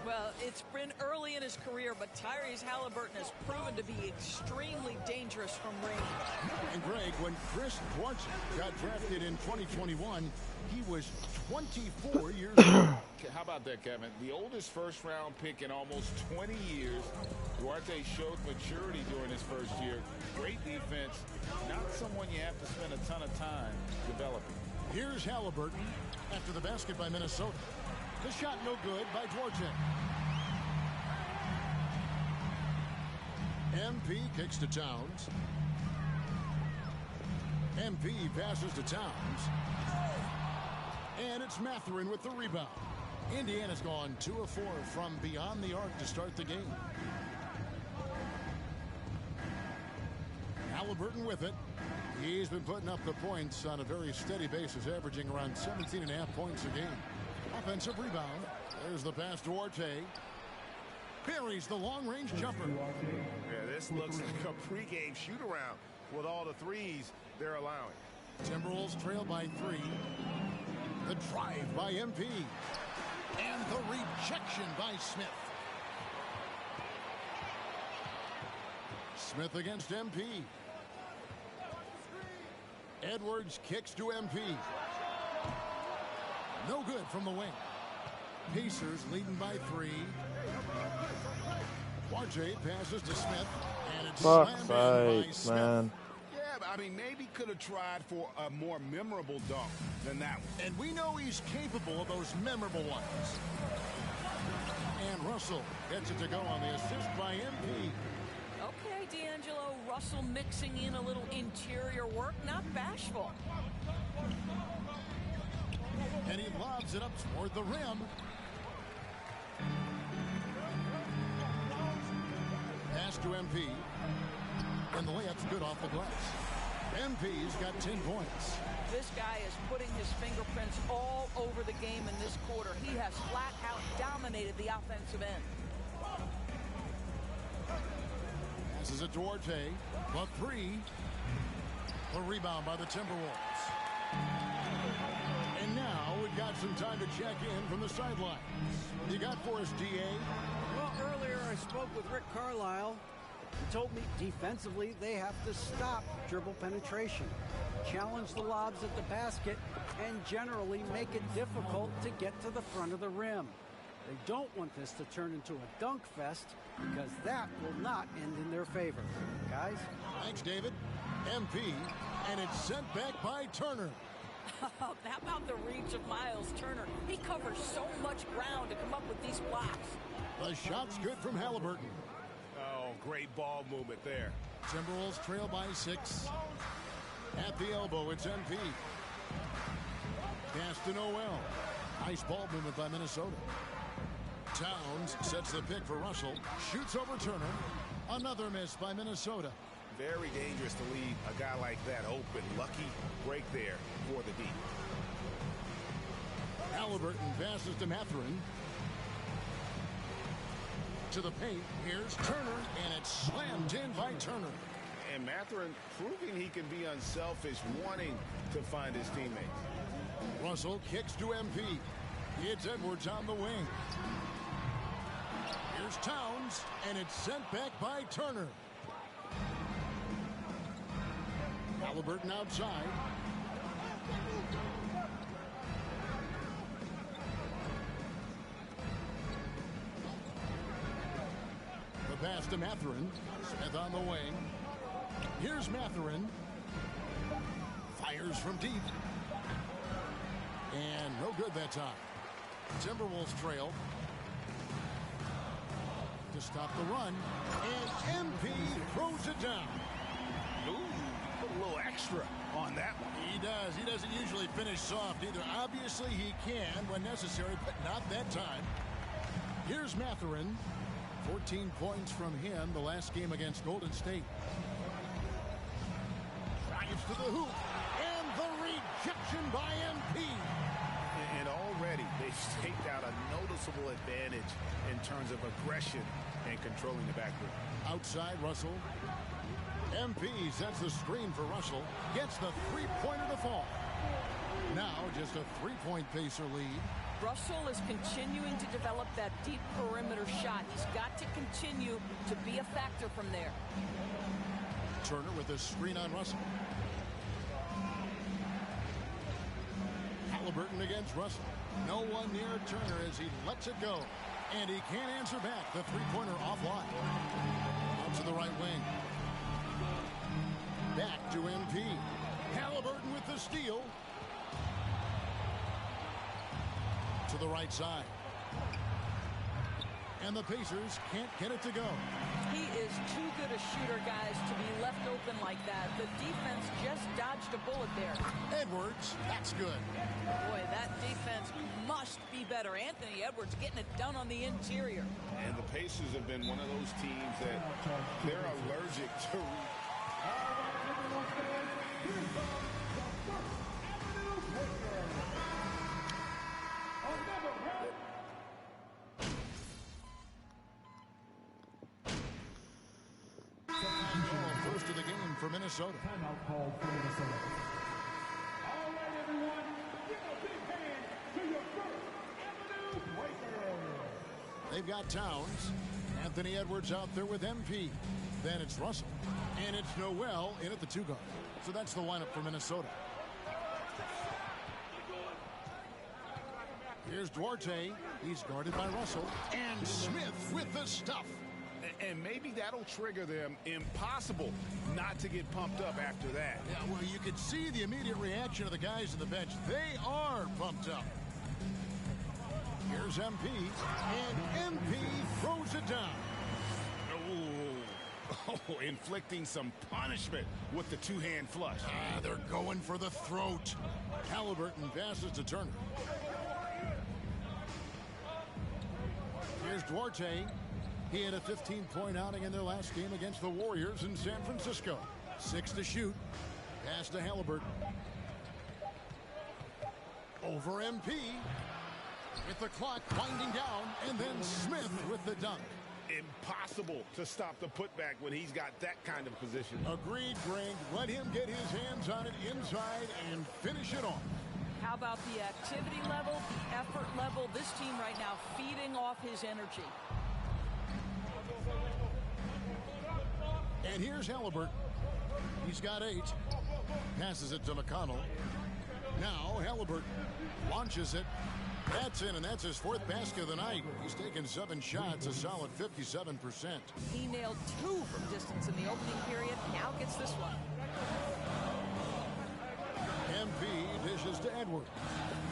Well, it's been early in his career, but Tyrese Halliburton has proven to be extremely dangerous from range. And Greg, when Chris Duarte got drafted in 2021, he was 24 years old. How about that, Kevin? The oldest first-round pick in almost 20 years. Duarte showed maturity during his first year. Great defense. Not someone you have to spend a ton of time developing. Here's Halliburton after the basket by Minnesota. The shot no good by Duarte. MP kicks to Towns. MP passes to Towns. And it's Mathurin with the rebound. Indiana's gone 2 of 4 from beyond the arc to start the game. Halliburton with it. He's been putting up the points on a very steady basis, averaging around 17.5 points a game. Offensive rebound. There's the pass to Duarte. Buries the long-range jumper. Yeah, this looks like a pregame shoot-around with all the threes they're allowing. Timberwolves trail by 3. The drive by MP. And the rejection by Smith. Smith against MP. Edwards kicks to MP. No good from the wing. Pacers leading by 3. Duarte passes to Smith. And it's slammed in by Smith. Man. Yeah, but I mean, maybe could have tried for a more memorable dunk than that one. And we know he's capable of those memorable ones. And Russell gets it to go on the assist by MP. Okay, D'Angelo, Russell mixing in a little interior work, not bashful. And he lobs it up toward the rim. Pass to MP. And the layup's good off the glass. MP's got 10 points. This guy is putting his fingerprints all over the game in this quarter. He has flat out dominated the offensive end. Passes it to Duarte. The 3. The rebound by the Timberwolves. And now we've got some time to check in from the sidelines. You got for us, DA? Well, earlier I spoke with Rick Carlisle. He told me defensively they have to stop dribble penetration, challenge the lobs at the basket, and generally make it difficult to get to the front of the rim. They don't want this to turn into a dunk fest because that will not end in their favor. Guys? Thanks, David. MP, and it's sent back by Turner. How about the reach of Miles Turner? He covers so much ground to come up with these blocks. The shot's good from Halliburton. Oh, great ball movement there. Timberwolves trail by 6. At the elbow, it's MP. Pass to Noel. Nice ball movement by Minnesota. Towns sets the pick for Russell. Shoots over Turner. Another miss by Minnesota. Very dangerous to leave a guy like that open. Lucky break there for the D. Halliburton passes to Mathurin. To the paint. Here's Turner, and it's slammed in by Turner. And Mathurin proving he can be unselfish, wanting to find his teammates. Russell kicks to MP. It's Edwards on the wing. Here's Towns, and it's sent back by Turner. Halliburton outside. The pass to Mathurin. Smith on the wing. Here's Mathurin. Fires from deep. And no good that time. Timberwolves trail. To stop the run. And MP throws it down. Ooh, put a little extra on that one. He does. He doesn't usually finish soft either. Obviously, he can when necessary, but not that time. Here's Mathurin. 14 points from him the last game against Golden State. Drives to the hoop. And the rejection by MP. And already they've staked out a noticeable advantage in terms of aggression and controlling the backcourt. Outside, Russell. MP sets the screen for Russell. Gets the three-pointer to fall. Now just a three-point Pacer lead. Russell is continuing to develop that deep perimeter shot. He's got to continue to be a factor from there. Turner with a screen on Russell. Halliburton against Russell. No one near Turner as he lets it go. And he can't answer back. The three-pointer offline. Out to the right wing. Back to MP. Halliburton with the steal. To the right side. And the Pacers can't get it to go. He is too good a shooter, guys, to be left open happen like that. The defense just dodged a bullet there. Edwards, that's good. Boy, that defense must be better. Anthony Edwards getting it done on the interior. And the Pacers have been one of those teams that they're allergic to. First of the game for Minnesota. Timeout called for Minnesota. All right, everyone, give a big hand to your first Avenue Breaker. They've got Towns. Anthony Edwards out there with MP. Then it's Russell. And it's Noel in at the 2 guard. So that's the lineup for Minnesota. Here's Duarte. He's guarded by Russell. And Smith with the stuff. And maybe that'll trigger them. Impossible not to get pumped up after that. Yeah, well, you could see the immediate reaction of the guys on the bench. They are pumped up. Here's MP. And MP throws it down. Oh, inflicting some punishment with the two-hand flush. They're going for the throat. Halliburton passes to Turner. Here's Duarte. He had a 15-point outing in their last game against the Warriors in San Francisco. 6 to shoot. Pass to Halliburton. Over MP. With the clock winding down. And then Smith with the dunk. Impossible to stop the putback when he's got that kind of position. Agreed, Greg. Let him get his hands on it inside and finish it off. How about the activity level, the effort level? This team right now feeding off his energy. And here's Halliburton. He's got 8. Passes it to McConnell. Now Halliburton launches it. That's in, and that's his 4th basket of the night. He's taken 7 shots, a solid 57%. He nailed 2 from distance in the opening period. Now gets this one. MP dishes to Edwards.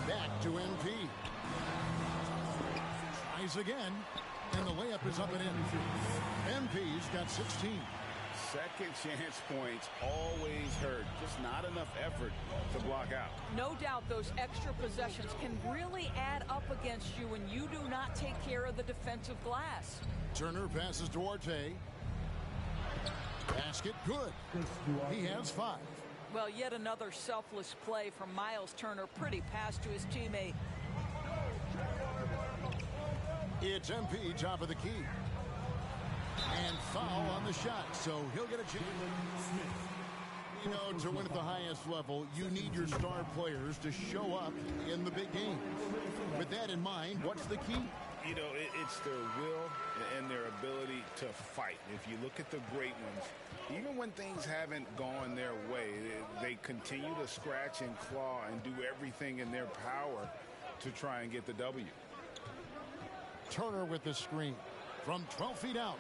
Back to MP. Tries again, and the layup is up and in. MP's got 16. Second chance points always hurt. Just not enough effort to block out. No doubt those extra possessions can really add up against you when you do not take care of the defensive glass. Turner passes Duarte. Basket good. He has 5. Well, yet another selfless play from Miles Turner. Pretty pass to his teammate. It's MP top of the key. And foul on the shot, so he'll get a chance. You know, to win at the highest level, you need your star players to show up in the big games. With that in mind, what's the key? You know, it's their will and their ability to fight. If you look at the great ones, even when things haven't gone their way, they continue to scratch and claw and do everything in their power to try and get the W. Turner with the screen from 12 feet out.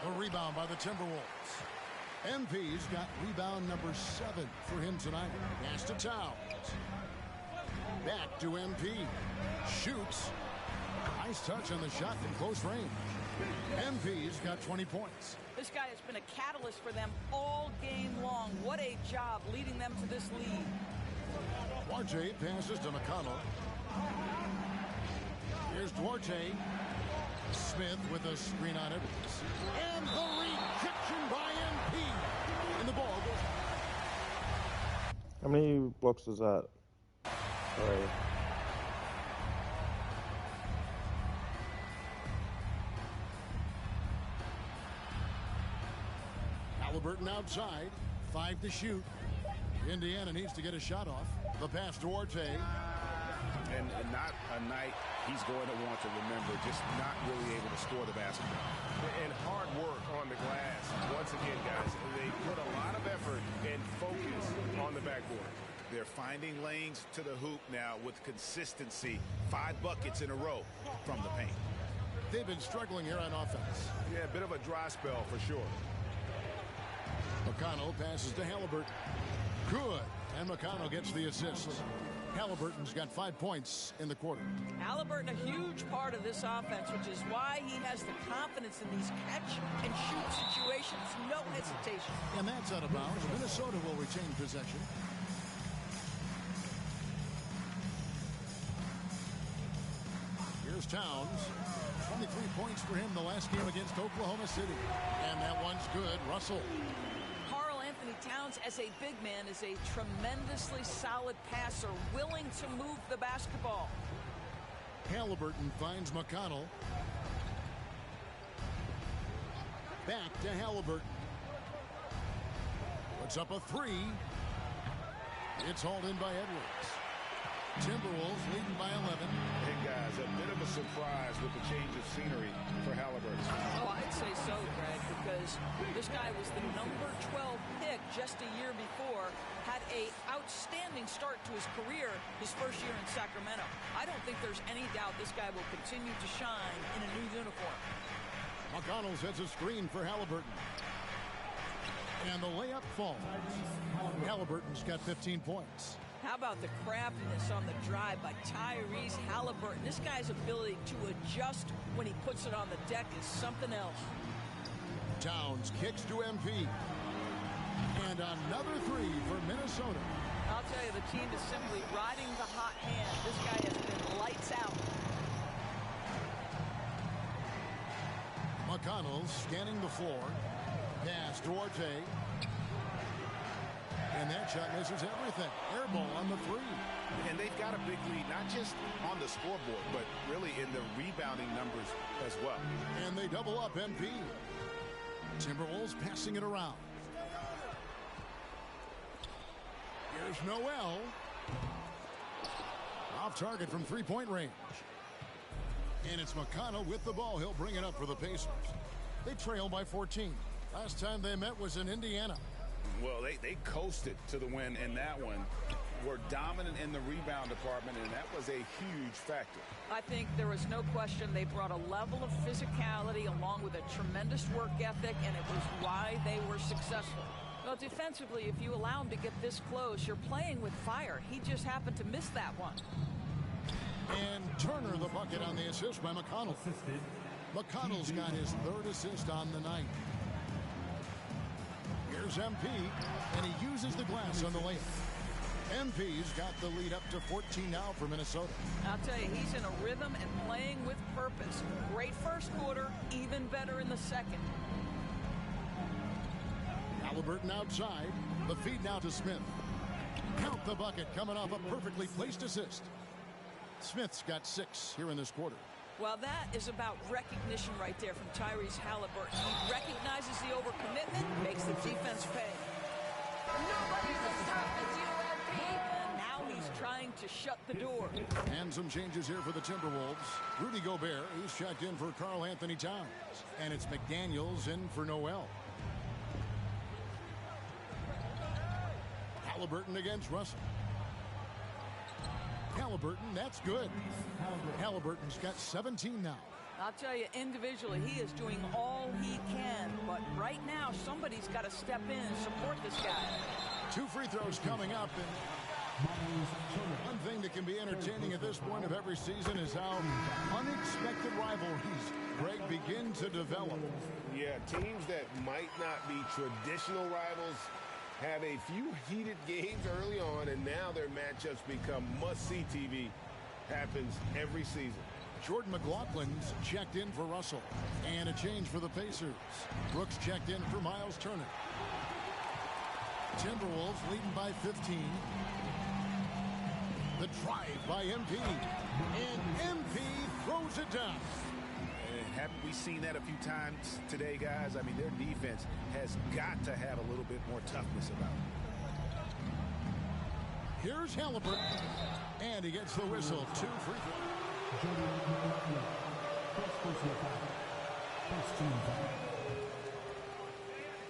A rebound by the Timberwolves. MP's got rebound number 7 for him tonight. Pass to Towns. Back to MP. Shoots. Nice touch on the shot from close range. MP's got 20 points. This guy has been a catalyst for them all game long. What a job leading them to this lead. Duarte passes to McConnell. Here's Duarte. Smith with a screen on it. And the rejection by MP. And the ball goes. How many blocks was that? Sorry. Halliburton outside. 5 to shoot. Indiana needs to get a shot off. The pass to Duarte. And not a night he's going to want to remember, just not really able to score the basketball. And hard work on the glass. Once again, guys, they put a lot of effort and focus on the backboard. They're finding lanes to the hoop now with consistency. 5 buckets in a row from the paint. They've been struggling here on offense. Yeah, a bit of a dry spell for sure. McConnell passes to Halliburton. Good. And McConnell gets the assist. Halliburton's got 5 points in the quarter. Halliburton, a huge part of this offense, which is why he has the confidence in these catch-and-shoot situations. No hesitation. And that's out of bounds. Minnesota will retain possession. Here's Towns. 23 points for him the last game against Oklahoma City. And that one's good. Russell. Karl Anthony Towns, as a big man, is a tremendously solid passer, willing to move the basketball. Halliburton finds McConnell. Back to Halliburton. Puts up a three. It's hauled in by Edwards. Timberwolves leading by 11. Hey, guys, a bit of a surprise with the change of scenery for Halliburton. Oh, I'd say so, Greg, because this guy was the number 12 pick just a year before, had a outstanding start to his career his first year in Sacramento. I don't think there's any doubt this guy will continue to shine in a new uniform. McConnell sets a screen for Halliburton. And the layup falls. Halliburton's got 15 points. How about the craftiness on the drive by Tyrese Halliburton? This guy's ability to adjust when he puts it on the deck is something else. Towns kicks to MP. And another three for Minnesota. I'll tell you, the team is simply riding the hot hand. This guy has been lights out. McConnell scanning the floor. Pass Duarte. And that shot misses everything. Air ball on the three. And they've got a big lead, not just on the scoreboard, but really in the rebounding numbers as well. And they double up MP. Timberwolves passing it around. Here's Noel. Off target from three-point range. And it's McConnell with the ball. He'll bring it up for the Pacers. They trail by 14. Last time they met was in Indiana. Well, they coasted to the win in that one. Were dominant in the rebound department, and that was a huge factor. I think there was no question they brought a level of physicality along with a tremendous work ethic, and it was why they were successful. Well, defensively, if you allow him to get this close, you're playing with fire. He just happened to miss that one. And Turner the bucket on the assist by McConnell. McConnell's got his third assist on the night. Here's MP, and he uses the glass on the layup. MP's got the lead up to 14 now for Minnesota. I'll tell you, he's in a rhythm and playing with purpose. Great first quarter, even better in the second. Halliburton outside. The feed now to Smith. Count the bucket coming off a perfectly placed assist. Smith's got 6 here in this quarter. Well, that is about recognition right there from Tyrese Halliburton. He recognizes the overcommitment, makes the defense pay. Nobody can stop the UMP. And now he's trying to shut the door. And some changes here for the Timberwolves. Rudy Gobert, he's checked in for Karl Anthony Towns. And it's McDaniels in for Noel. Halliburton against Russell. Halliburton, that's good. Halliburton's got 17 now. I'll tell you, individually, he is doing all he can. But right now, somebody's got to step in and support this guy. 2 free throws coming up. And one thing that can be entertaining at this point of every season is how unexpected rivalries, Greg, begin to develop. Yeah, teams that might not be traditional rivals have a few heated games early on, and now their matchups become must-see TV. Happens every season. Jordan McLaughlin's checked in for Russell. And a change for the Pacers. Brooks checked in for Miles Turner. Timberwolves leading by 15. The drive by MP. And MP throws it down. And haven't we seen that a few times today, guys? I mean, their defense has got to have a little bit more toughness about it. Here's Halliburton. And he gets the whistle. 2 free throws.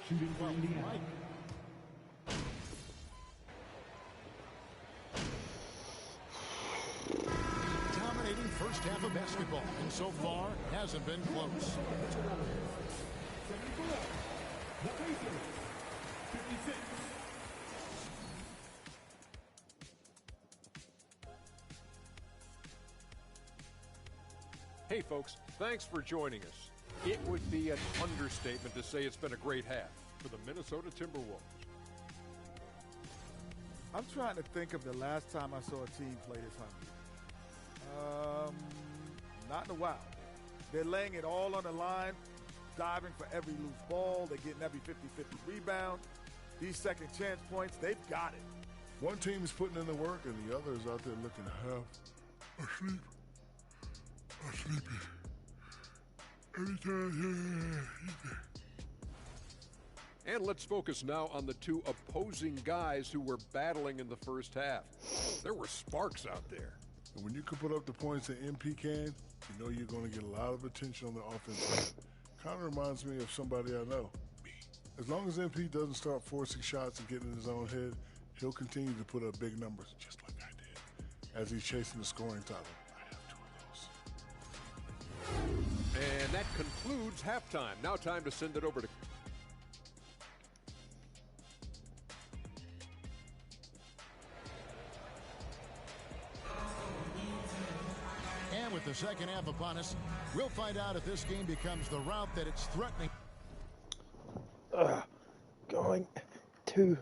Shooting for Indiana. Dominating first half of basketball, and so far hasn't been close. The Pacers, 56. Hey, folks, thanks for joining us. It would be an understatement to say it's been a great half for the Minnesota Timberwolves. I'm trying to think of the last time I saw a team play this hungry. Not in a while. They're laying it all on the line, diving for every loose ball. They're getting every 50-50 rebound. These second chance points, they've got it. One team is putting in the work, and the other is out there looking half asleep. Sleepy. Anytime, And let's focus now on the two opposing guys who were battling in the first half. There were sparks out there. And when you can put up the points that MP can, you know you're going to get a lot of attention on the offense. Kind of reminds me of somebody I know. Me. As long as MP doesn't start forcing shots and getting in his own head, he'll continue to put up big numbers, just like I did, as he's chasing the scoring title. And that concludes halftime. Now time to send it over to... And with the second half upon us, we'll find out if this game becomes the route that it's threatening. Going to...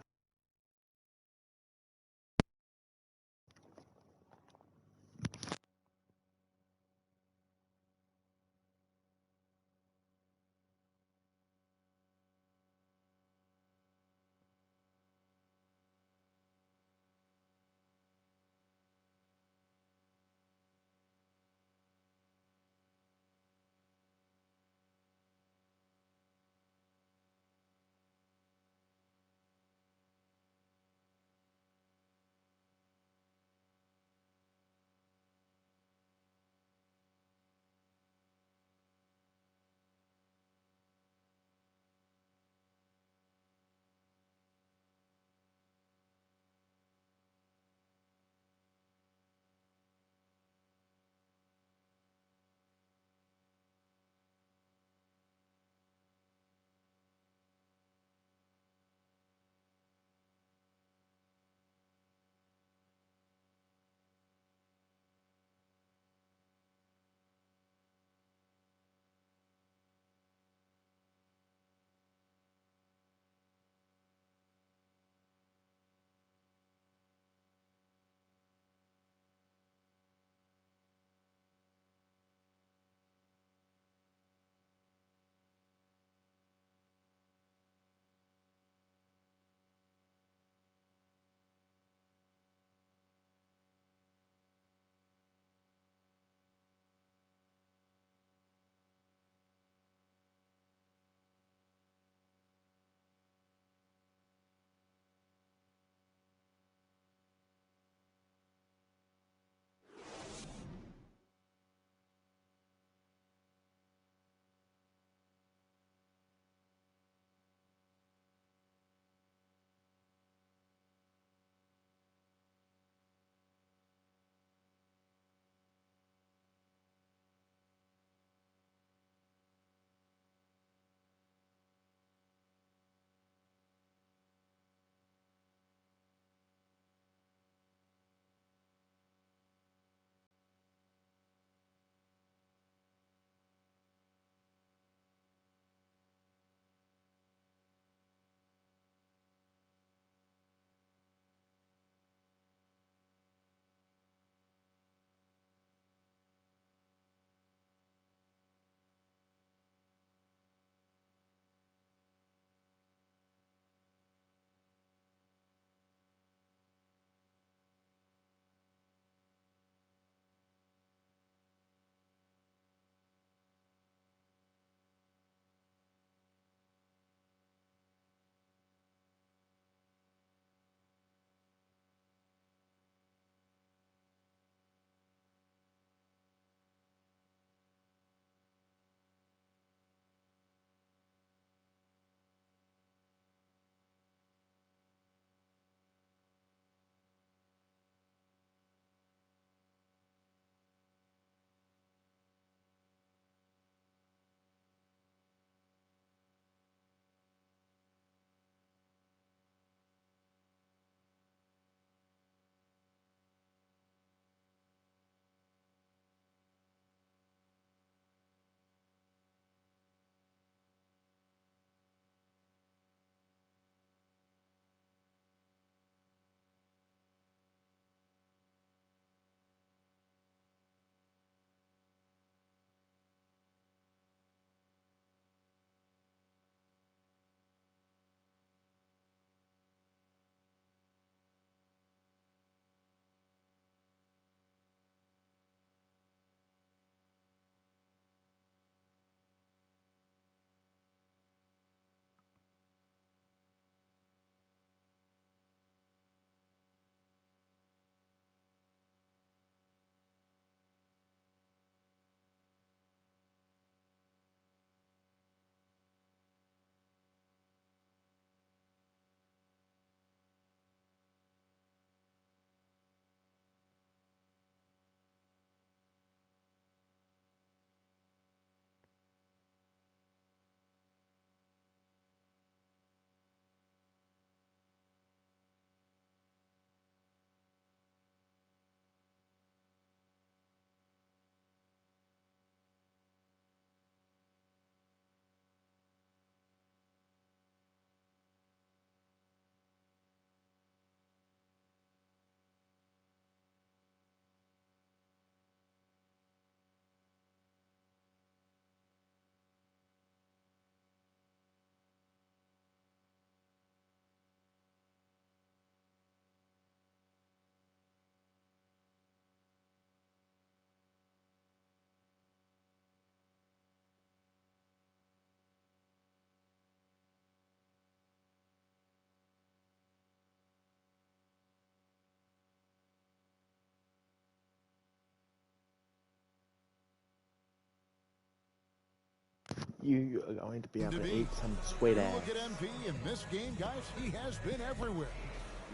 You are going to be able to eat some sweet ass. Look at MP in this game, guys. He has been everywhere.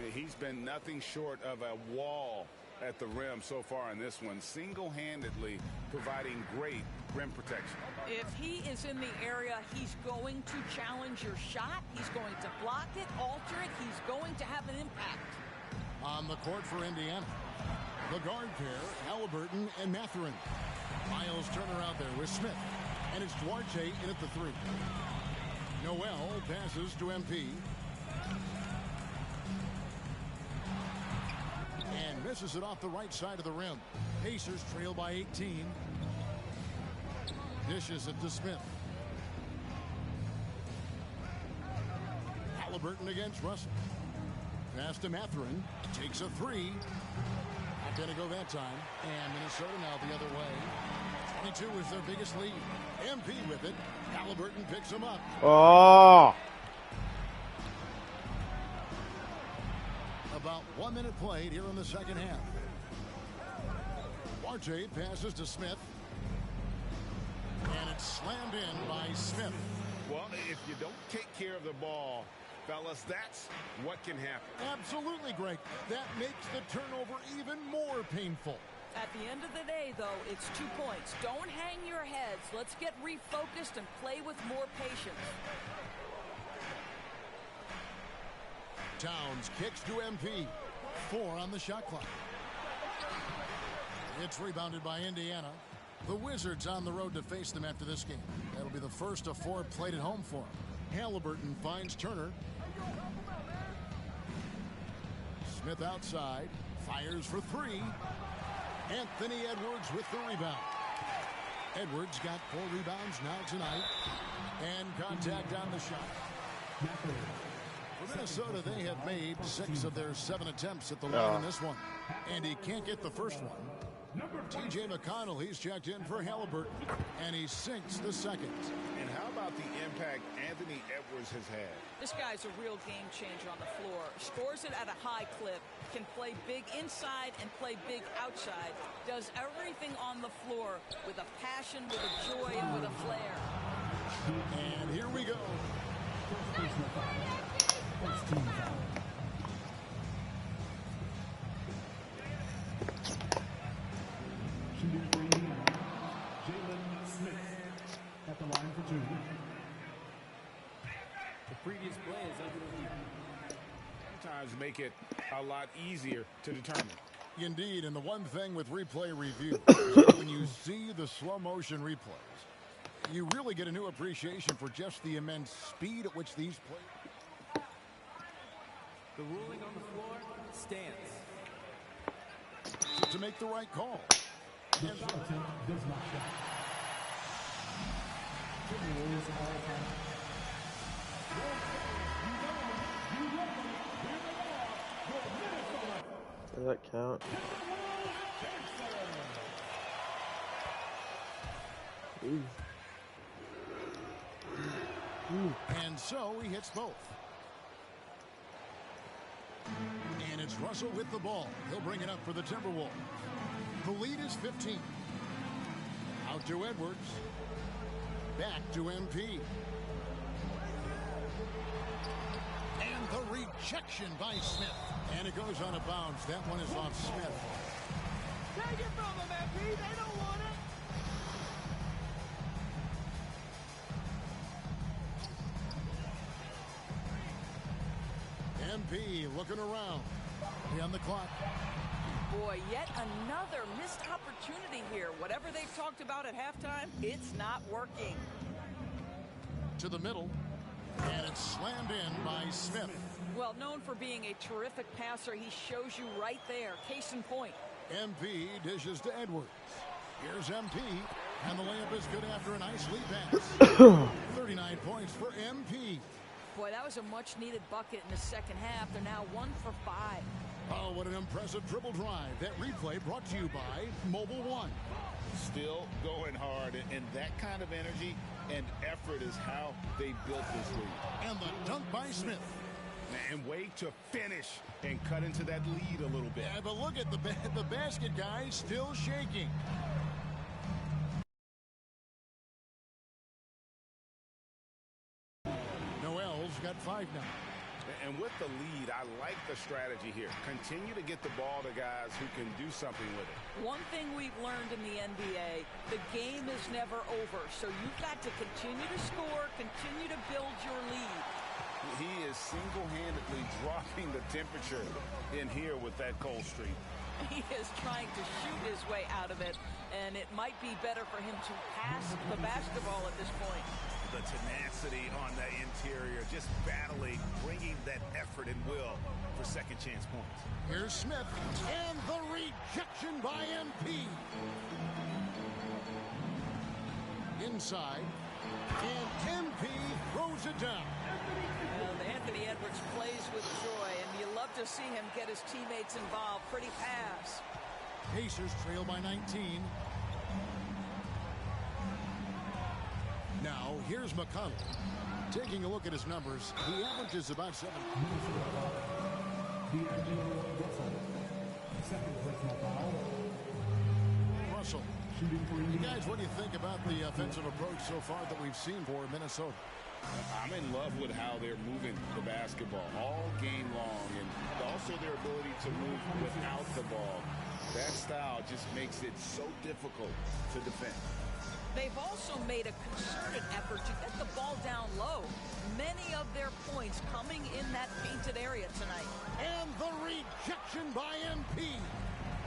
Yeah, he's been nothing short of a wall at the rim so far in this one, single-handedly providing great rim protection. If he is in the area, he's going to challenge your shot. He's going to block it, alter it. He's going to have an impact. On the court for Indiana, the guard pair, Halliburton and Mathurin. Miles Turner out there with Smith. And it's Duarte in at the 3. Noel passes to MP. And misses it off the right side of the rim. Pacers trail by 18. Dishes it to Smith. Halliburton against Russell. Pass to Mathurin. Takes a 3. Not going to go that time. And Minnesota now the other way. 22 is their biggest lead. MP with it. Halliburton picks him up. Oh! About 1 minute played here in the second half. Duarte passes to Smith. And it's slammed in by Smith. Well, if you don't take care of the ball, fellas, that's what can happen. Absolutely, Greg. That makes the turnover even more painful. At the end of the day, though, it's 2 points. Don't hang your heads. Let's get refocused and play with more patience. Towns kicks to MP. 4 on the shot clock. It's rebounded by Indiana. The Wizards on the road to face them after this game. That'll be the first of 4 played at home for them. Halliburton finds Turner. Smith outside. Fires for 3. Anthony Edwards with the rebound. Edwards got 4 rebounds now tonight. And contact on the shot. For Minnesota, they have made 6 of their 7 attempts at the line in this one. And he can't get the first one. T.J. McConnell, he's checked in for Halliburton. And he sinks the second. And how about the impact Anthony Edwards has had? This guy's a real game changer on the floor. Scores it at a high clip. Can play big inside and play big outside. Does everything on the floor with a passion, with a joy, and with a flair. And here we go. Shooting for Indiana, Jalen Smith at the line for 2. The previous play is under review. Sometimes make it a lot easier to determine. Indeed, and the one thing with replay review, when you see the slow motion replays, you really get a new appreciation for just the immense speed at which these plays. The ruling on the floor stands. To make the right call. The shot attempt does not count. Timberwolves all time. Does that count? Ooh. Ooh. And so he hits both. And it's Russell with the ball. He'll bring it up for the Timberwolves. The lead is 15. Out to Edwards. Back to MP. And the rejection by Smith. And it goes out of bounds. That one is off Smith. Take it from them, MP. They don't want it. MP looking around. Be on the clock. Boy, yet another missed opportunity here. Whatever they've talked about at halftime, it's not working. To the middle. And it's slammed in by Smith. Well, known for being a terrific passer, he shows you right there. Case in point. MP dishes to Edwards. Here's MP. And the layup is good after a nice lead pass. 39 points for MP. Boy, that was a much-needed bucket in the second half. They're now 1 for 5. Oh, what an impressive dribble drive. That replay brought to you by Mobile One. Still going hard, and that kind of energy and effort is how they built this lead. And the dunk by Smith. And way to finish and cut into that lead a little bit. Yeah, but look at the basket, guys, still shaking. And with the lead, I like the strategy here. Continue to get the ball to guys who can do something with it. One thing we've learned in the NBA, the game is never over. So you've got to continue to score, continue to build your lead. He is single-handedly dropping the temperature in here with that cold streak. He is trying to shoot his way out of it, and it might be better for him to pass the basketball at this point. The tenacity on that interior, just battling, bringing that effort and will for second chance points. Here's Smith, and the rejection by MP. Inside, and MP throws it down. Anthony Edwards plays with joy, and you love to see him get his teammates involved. Pretty pass. Pacers trail by 19. Now, here's McConnell. Taking a look at his numbers, he averages about 7. Russell. You guys, what do you think about the offensive approach so far that we've seen for Minnesota? I'm in love with how they're moving the basketball all game long, and also their ability to move without the ball. That style just makes it so difficult to defend. They've also made a concerted effort to get the ball down low. Many of their points coming in that painted area tonight. And the rejection by MP.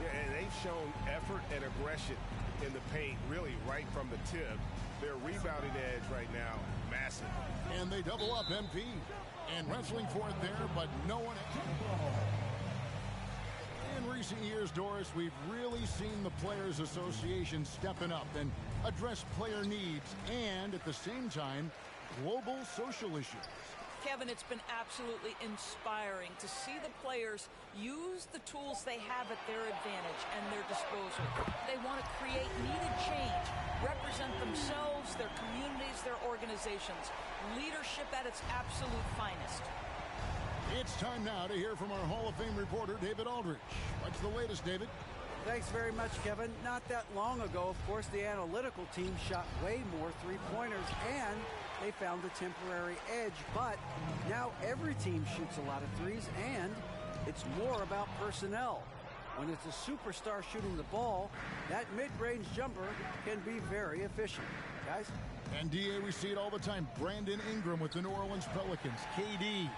Yeah, and they've shown effort and aggression in the paint, really right from the tip. Their rebounding edge right now, massive. And they double up MP. And wrestling for it there, but no one. In recent years, Doris, we've really seen the Players Association stepping up and address player needs and, at the same time, global social issues. Kevin, it's been absolutely inspiring to see the players use the tools they have at their advantage and their disposal. They want to create needed change, represent themselves, their communities, their organizations. Leadership at its absolute finest. It's time now to hear from our Hall of Fame reporter, David Aldridge. What's the latest, David? Thanks very much, Kevin. Not that long ago, of course, the analytical team shot way more three-pointers, and they found a temporary edge. But now every team shoots a lot of threes, and it's more about personnel. When it's a superstar shooting the ball, that mid-range jumper can be very efficient. Guys? And, D.A., we see it all the time. Brandon Ingram with the New Orleans Pelicans. KD.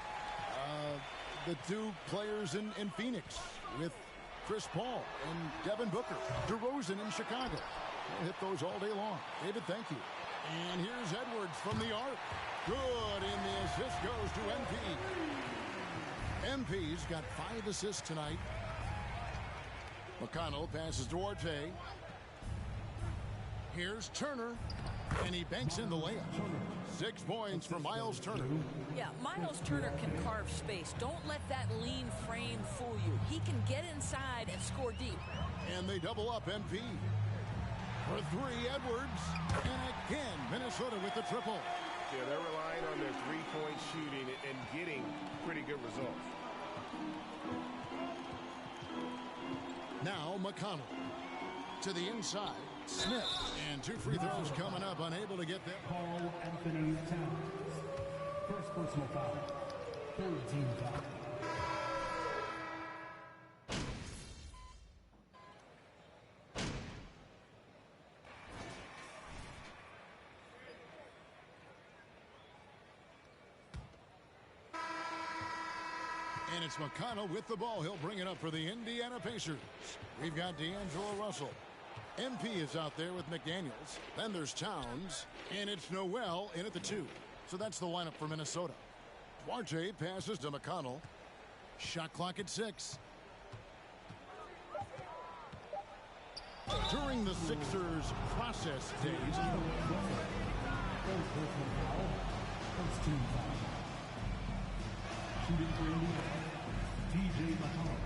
The two players in Phoenix with Chris Paul and Devin Booker. DeRozan in Chicago. We'll hit those all day long. David, thank you. And here's Edwards from the arc. Good, and the assist goes to MP. MP's got 5 assists tonight. McConnell passes Duarte. Here's Turner, and he banks in the layup. 6 points for Miles Turner. Yeah, Miles Turner can carve space. Don't let that lean frame fool you. He can get inside and score deep. And they double up MP. For 3, Edwards. And again, Minnesota with the triple. Yeah, they're relying on their three-point shooting and getting pretty good results. Now McConnell to the inside. Smith. And 2 free throws coming up, unable to get that. Paul Anthony Towns. First personal foul. Third team foul. And it's McConnell with the ball. He'll bring it up for the Indiana Pacers. We've got D'Angelo Russell. MP is out there with McDaniels. Then there's Towns. And it's Noel in at the 2. So that's the lineup for Minnesota. Duarte passes to McConnell. Shot clock at 6. During the Sixers' process days. Shooting for Indiana, TJ McConnell.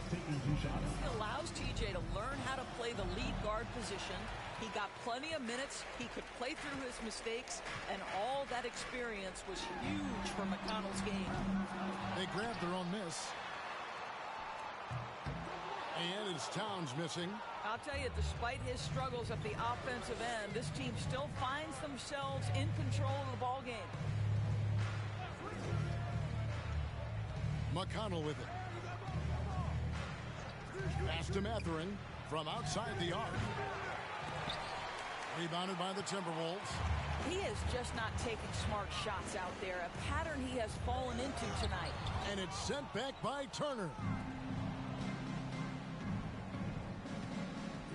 Taking 2 shots. He allows TJ to learn how to play the lead guard position. He got plenty of minutes. He could play through his mistakes, and all that experience was huge for McConnell's game. They grabbed their own miss. And it's Towns missing. I'll tell you, despite his struggles at the offensive end, this team still finds themselves in control of the ball game. McConnell with it. Pass to Mathurin from outside the arc. Rebounded by the Timberwolves. He is just not taking smart shots out there, a pattern he has fallen into tonight. And it's sent back by Turner.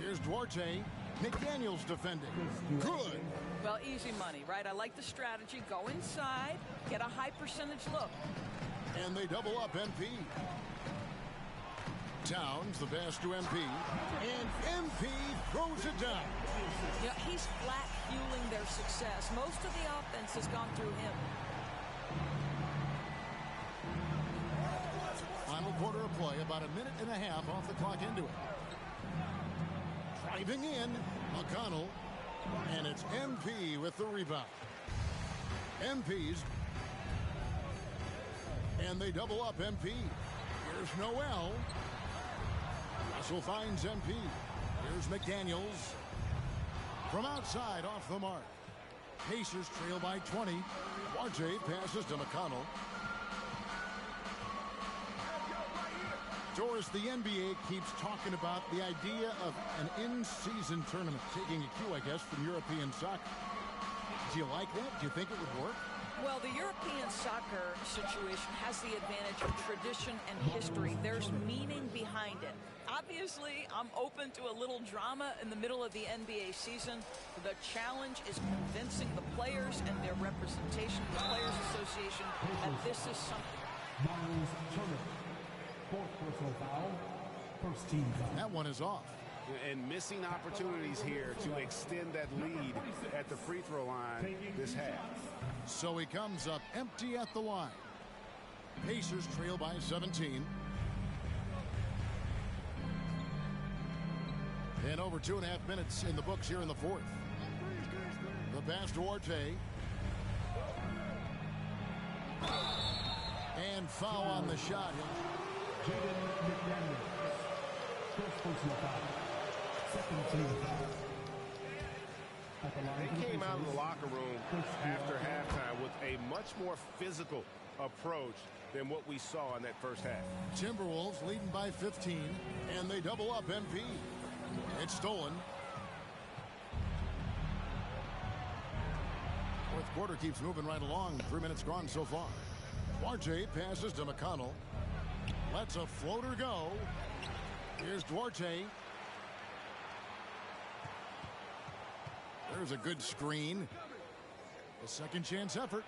Here's Duarte. McDaniels defending. Good. Well, easy money, right? I like the strategy. Go inside, get a high percentage look. And they double up MP. Towns, the pass to MP. And MP throws it down. You know, he's flat fueling their success. Most of the offense has gone through him. Final quarter of play, about a minute and a half off the clock into it. Driving in, McConnell. And it's MP with the rebound. MP's. And they double up MP. Here's Noel. Russell finds MP. Here's McDaniels. From outside, off the mark. Pacers trail by 20. Duarte passes to McConnell. Doris, the NBA keeps talking about the idea of an in-season tournament. Taking a cue, I guess, from European soccer. Do you like that? Do you think it would work? Well, the European soccer situation has the advantage of tradition and history. There's meaning behind it. Obviously, I'm open to a little drama in the middle of the NBA season. The challenge is convincing the players and their representation, the Players Association, that this is something. Miles Turner. Fourth personal foul. First team foul. That one is off. And missing opportunities here to extend that lead at the free throw line this half. So he comes up empty at the line. Pacers trail by 17. And over 2.5 minutes in the books here in the fourth. The pass to Duarte. And foul on the shot. Jaden McDaniels. First personal foul. Second team foul. They came out of the locker room after halftime with a much more physical approach than what we saw in that first half. Timberwolves leading by 15, and they double up MP. It's stolen. Fourth quarter keeps moving right along. 3 minutes gone so far. Duarte passes to McConnell. Lets a floater go. Here's Duarte. There's a good screen. A second chance effort.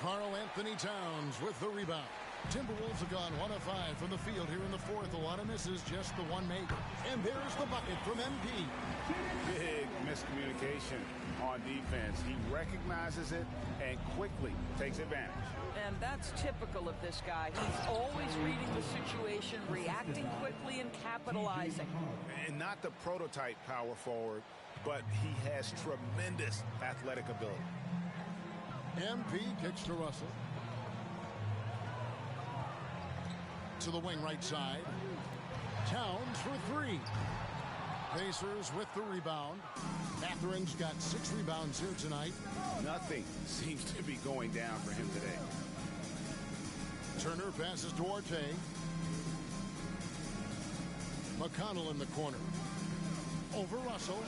Karl Anthony Towns with the rebound. Timberwolves have gone 1 of 5 from the field here in the fourth. A lot of misses, just the one make. And there's the bucket from MP. Big miscommunication on defense. He recognizes it and quickly takes advantage. And that's typical of this guy. He's always reading the situation, reacting quickly, and capitalizing. And not the prototype power forward, but he has tremendous athletic ability. MP kicks to Russell. To the wing right side. Towns for 3. Pacers with the rebound. Mathurin's got 6 rebounds here tonight. Nothing seems to be going down for him today. Turner passes to Duarte. McConnell in the corner. Over Russell,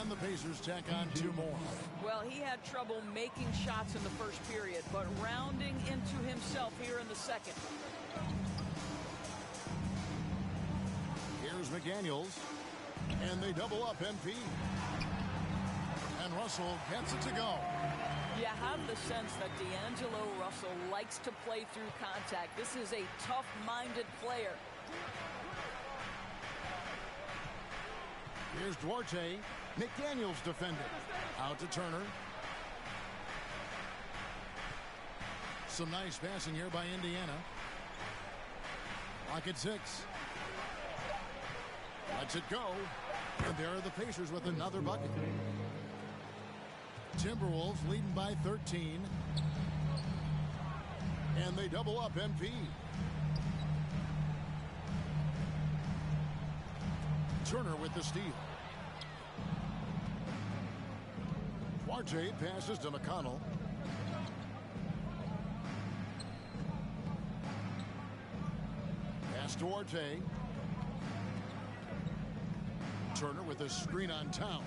and the Pacers tack on 2 more. Well, he had trouble making shots in the first period, but rounding into himself here in the second. Here's McDaniels, and they double up MP. And Russell gets it to go. You have the sense that D'Angelo Russell likes to play through contact. This is a tough-minded player. Here's Duarte. McDaniels defending. Out to Turner. Some nice passing here by Indiana. Clock at 6. Lets it go. And there are the Pacers with another bucket. Timberwolves leading by 13. And they double up MP. Turner with the steal. Duarte passes to McConnell. Here's Duarte. Turner with a screen on Towns.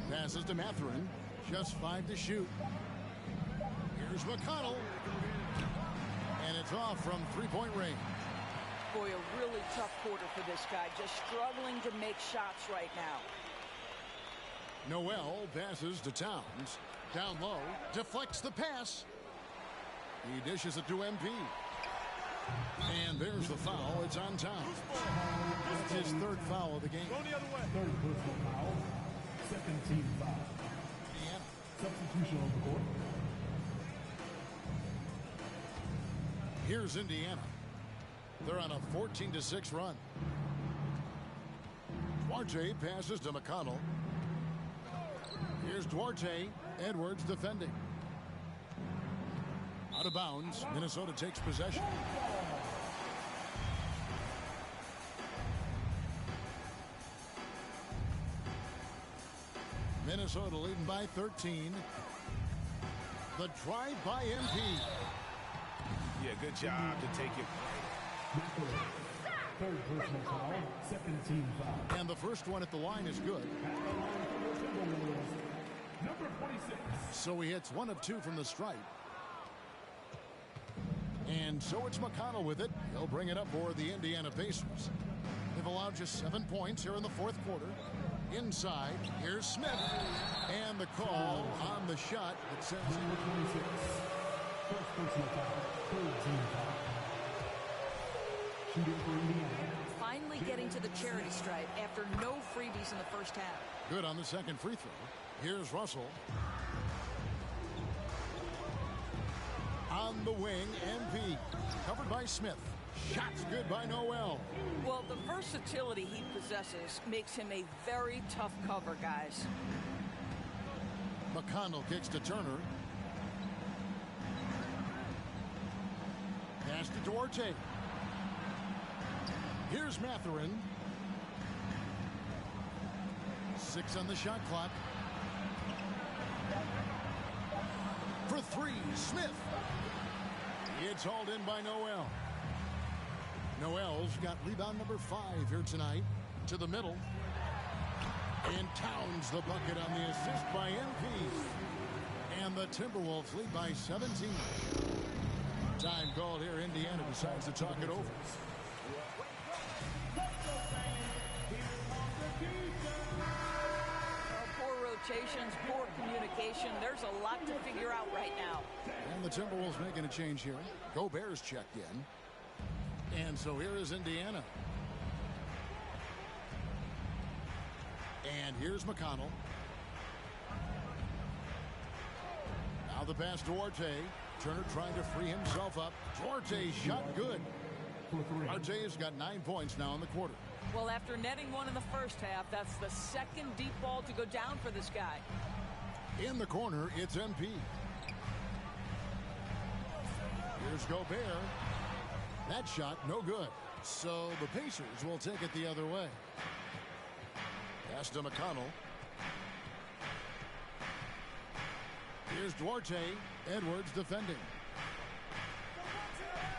Passes to Mathurin. Just 5 to shoot. Here's McConnell. And it's off from three-point range. Boy, a really tough quarter for this guy. Just struggling to make shots right now. Noel passes to Towns. Down low. Deflects the pass. He dishes it to MP. And there's the foul. It's on Towns. That's his third foul of the game. Go the other way. Third personal foul. Second team foul. Indiana. Substitution on the court. Here's Indiana. They're on a 14-6 run. Duarte passes to McConnell. Here's Duarte. Edwards defending. Out of bounds. Minnesota takes possession. Minnesota leading by 13. The drive by MP. Yeah, good job to take it. Third personal foul. Second team foul. And the first one at the line is good. Number 26. So he hits 1 of 2 from the stripe. And so it's McConnell with it. He'll bring it up for the Indiana Pacers. They've allowed just 7 points here in the fourth quarter. Inside, here's Smith. And the call on the shot that says number 26. First personal foul. Third team foul. Shooting for Indiana. Finally getting to the charity stripe after no freebies in the first half. Good on the second free throw. Here's Russell. On the wing, MP. Covered by Smith. Shots good by Noel. Well, the versatility he possesses makes him a very tough cover, guys. McConnell kicks to Turner. Pass to Duarte. Here's Mathurin. 6 on the shot clock. For 3, Smith. It's hauled in by Noel. Noel's got rebound number 5 here tonight. To the middle. And Towns the bucket on the assist by MP. And the Timberwolves lead by 17. Time called here. Indiana decides to talk it over. Poor rotations, poor communication. There's a lot to figure out right now. And the Timberwolves making a change here. Gobert's checked in. And so here is Indiana. And here's McConnell. Now the pass Duarte. Turner trying to free himself up. Duarte shot good. Duarte has got 9 points now in the quarter. Well, after netting 1 in the first half, that's the second deep ball to go down for this guy. In the corner, it's MP. Here's Gobert. That shot, no good. So the Pacers will take it the other way. Pass to McConnell. Here's Duarte. Edwards defending.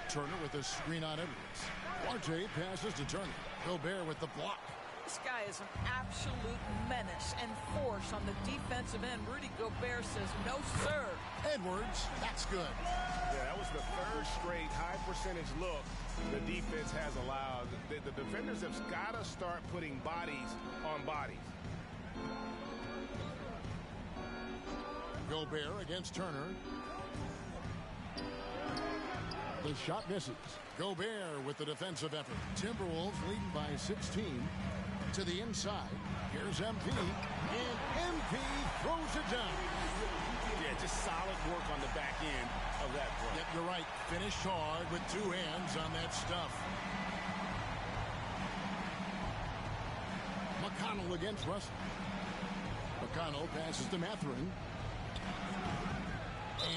Turner with a screen on Edwards. Duarte passes to Turner. Gobert with the block. This guy is an absolute menace and force on the defensive end. Rudy Gobert says, no, sir. Edwards, that's good. Yeah, that was the third straight high percentage look the defense has allowed. The defenders have got to start putting bodies on bodies. Gobert against Turner. The shot misses. Gobert with the defensive effort. Timberwolves leading by 16 to the inside. Here's MP. And MP throws it down. Yeah, just solid work on the back end of that play. Yep, you're right. Finished hard with 2 hands on that stuff. McConnell against Russell. McConnell passes to Mathurin.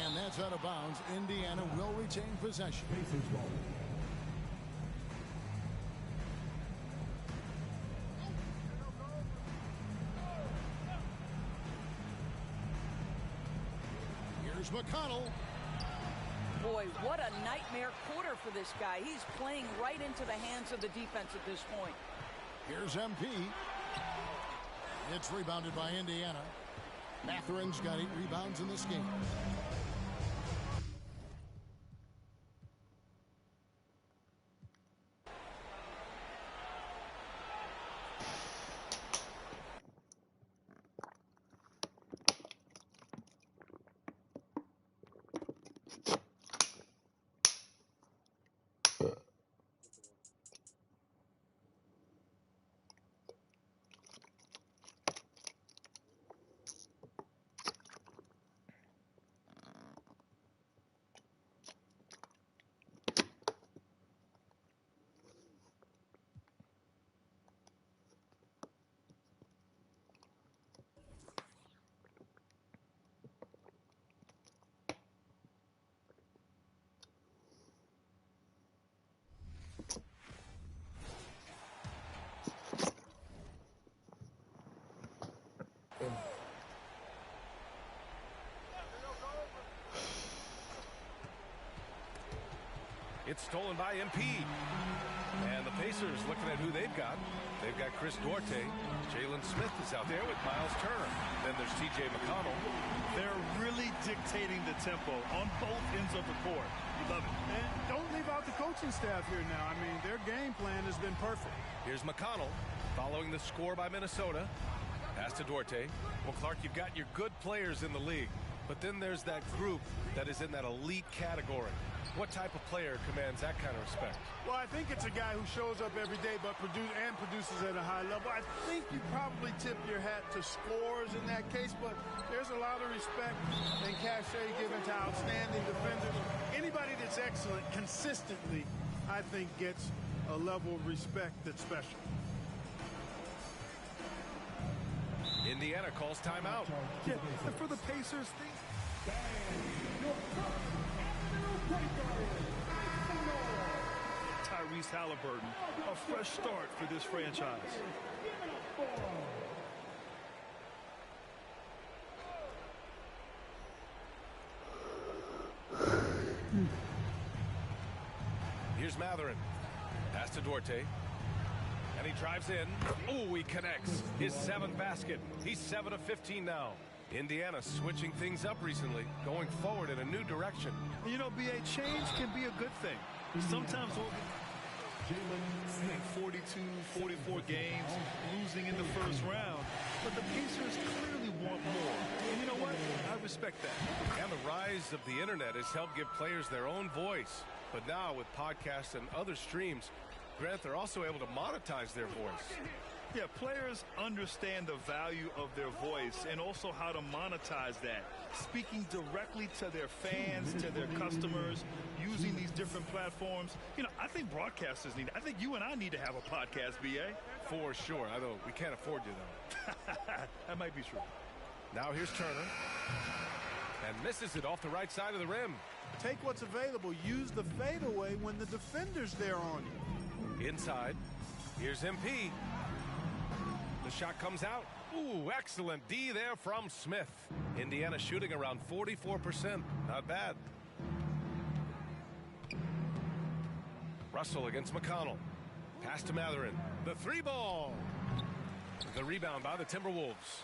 And that's out of bounds. Indiana will retain possession. Here's McConnell. Boy, boy, what a nightmare quarter for this guy. He's playing right into the hands of the defense at this point. Here's MP. It's rebounded by Indiana. Matherin's got 8 rebounds in this game. It's stolen by MP. And the Pacers looking at who they've got. They've got Chris Duarte. Jalen Smith is out there with Miles Turner. Then there's T.J. McConnell. They're really dictating the tempo on both ends of the court. You love it. And don't leave out the coaching staff here now. I mean, their game plan has been perfect. Here's McConnell following the score by Minnesota. Pass to Duarte. Well, Clark, you've got your good players in the league. But then there's that group that is in that elite category. What type of player commands that kind of respect? Well, I think it's a guy who shows up every day but produces at a high level. I think you probably tip your hat to scores in that case, but there's a lot of respect and cachet given to outstanding defenders. Anybody that's excellent consistently, I think, gets a level of respect that's special. Indiana calls timeout. Yeah, and for the Pacers, Tyrese Halliburton, a fresh start for this franchise. Here's Matherin. Pass to Duarte. And he drives in. Oh, he connects. His 7th basket. He's 7 of 15 now. Indiana switching things up recently, going forward in a new direction. You know, B.A., change can be a good thing. Sometimes we'll 42, 44 games, losing in the first round. But the Pacers clearly want more. And you know what? I respect that. And the rise of the internet has helped give players their own voice. But now with podcasts and other streams, Grant, they're also able to monetize their voice. Yeah, players understand the value of their voice and also how to monetize that. Speaking directly to their fans, to their customers, using these different platforms. You know, I think broadcasters need it. I think you and I need to have a podcast, B.A. For sure. Although we can't afford you, though. That might be true. Now here's Turner. And misses it off the right side of the rim. Take what's available. Use the fadeaway when the defender's there on you. Inside. Here's MP. The shot comes out. Ooh, excellent D there from Smith. Indiana shooting around 44%. Not bad. Russell against McConnell. Pass to Matherin. The 3-ball. The rebound by the Timberwolves.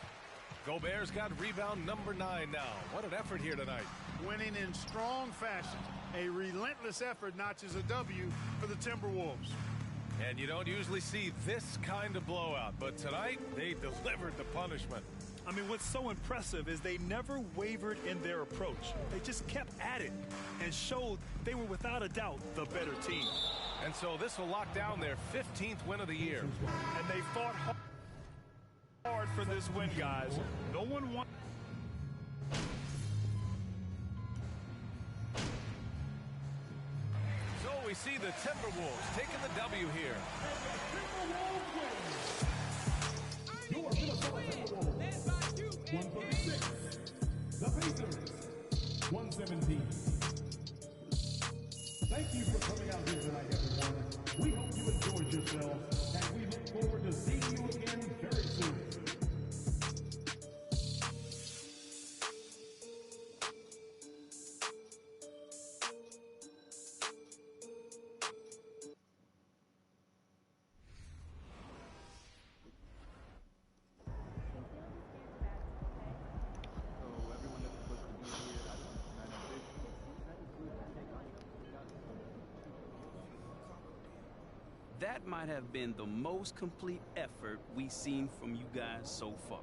Gobert's got rebound number 9 now. What an effort here tonight. Winning in strong fashion. A relentless effort notches a W for the Timberwolves. And you don't usually see this kind of blowout, but tonight they delivered the punishment. I mean, what's so impressive is they never wavered in their approach. They just kept at it and showed they were without a doubt the better team. And so this will lock down their 15th win of the year. And they fought hard for this win, guys. No one won. So we see the Timberwolves taking the W here. Your Minnesota Timberwolves, 136. The Pacers, 117. Thank you for coming out here tonight, everyone. We hope you enjoyed yourselves, and we look forward to seeing you again very soon. That might have been the most complete effort we've seen from you guys so far.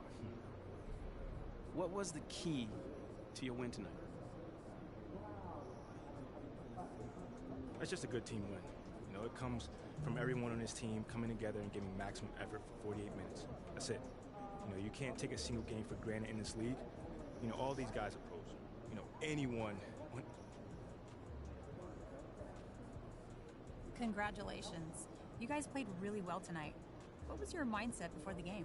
What was the key to your win tonight? That's just a good team win. You know, it comes from everyone on this team coming together and giving maximum effort for 48 minutes. That's it. You know, you can't take a single game for granted in this league. You know, all these guys are pros. You know, anyone. Congratulations. You guys played really well tonight. What was your mindset before the game?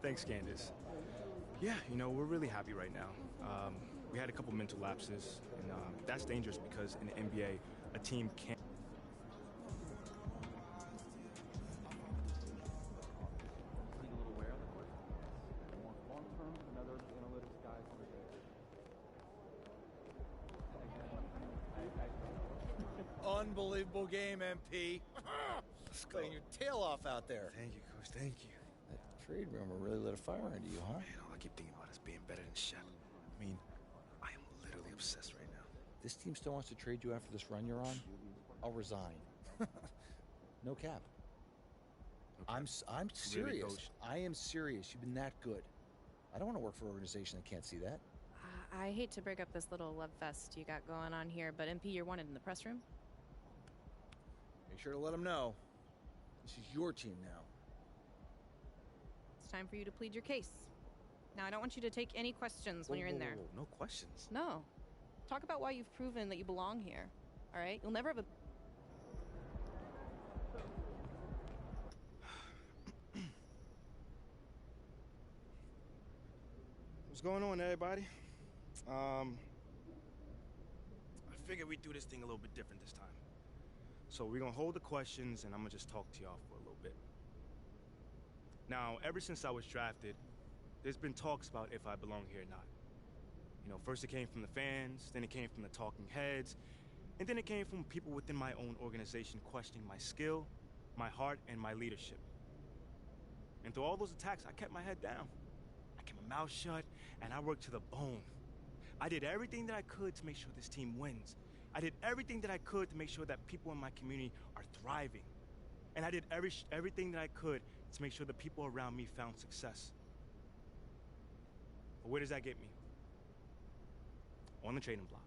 Thanks, Candace. Yeah, you know, we're really happy right now. We had a couple mental lapses, and that's dangerous because in the NBA, a team can't. Unbelievable game, MP. Playing your tail off out there. Thank you, Coach. Thank you. That trade rumor really lit a fire into you, huh? Man, all I keep thinking about is being better than Shep. I mean, I am literally obsessed right now. This team still wants to trade you after this run you're on? I'll resign. No cap. I'm serious. Really, Coach? I am serious. You've been that good. I don't want to work for an organization that can't see that. I hate to break up this little love fest you got going on here, but MP, you're wanted in the press room. Make sure to let them know. This is your team now. It's time for you to plead your case. Now, I don't want you to take any questions when you're in there. No questions. No. Talk about why you've proven that you belong here. All right? You'll never have a... What's going on, everybody? I figured we'd do this thing a little bit different this time. So we're gonna hold the questions, and I'm gonna just talk to y'all for a little bit. Now, ever since I was drafted, there's been talks about if I belong here or not. You know, first it came from the fans, then it came from the talking heads, and then it came from people within my own organization questioning my skill, my heart, and my leadership. And through all those attacks, I kept my head down. I kept my mouth shut, and I worked to the bone. I did everything that I could to make sure this team wins. I did everything that I could to make sure that people in my community are thriving. And I did everything that I could to make sure the people around me found success. But where does that get me? On the trading block.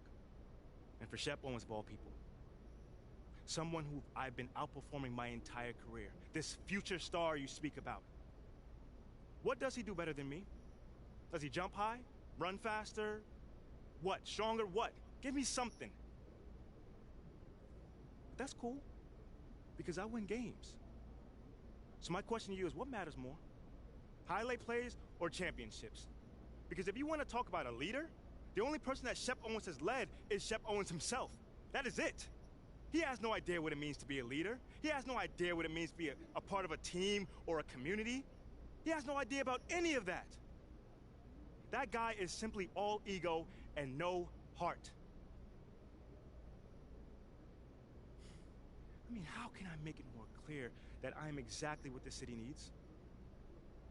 And for Shep Owens of all people. Someone who I've been outperforming my entire career. This future star you speak about. What does he do better than me? Does he jump high? Run faster? What? Stronger? What? Give me something. But that's cool, because I win games. So my question to you is, what matters more? Highlight plays or championships? Because if you want to talk about a leader, the only person that Shep Owens has led is Shep Owens himself. That is it. He has no idea what it means to be a leader. He has no idea what it means to be a part of a team or a community. He has no idea about any of that. That guy is simply all ego and no heart. I mean, how can I make it more clear that I am exactly what the city needs?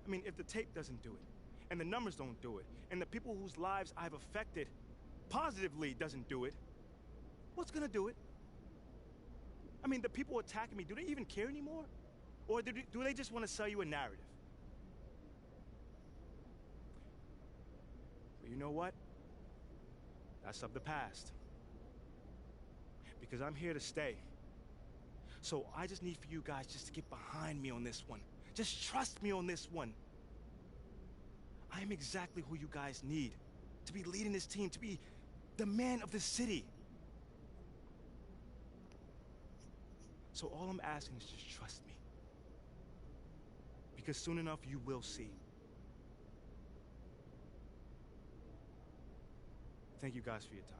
I mean, if the tape doesn't do it, and the numbers don't do it, and the people whose lives I've affected positively doesn't do it, what's gonna do it? I mean, the people attacking me, do they even care anymore? Or do they just want to sell you a narrative? But you know what? That's of the past. Because I'm here to stay. So I just need for you guys just to get behind me on this one. Just trust me on this one. I am exactly who you guys need to be leading this team, to be the man of the city. So all I'm asking is just trust me. Because soon enough you will see. Thank you guys for your time.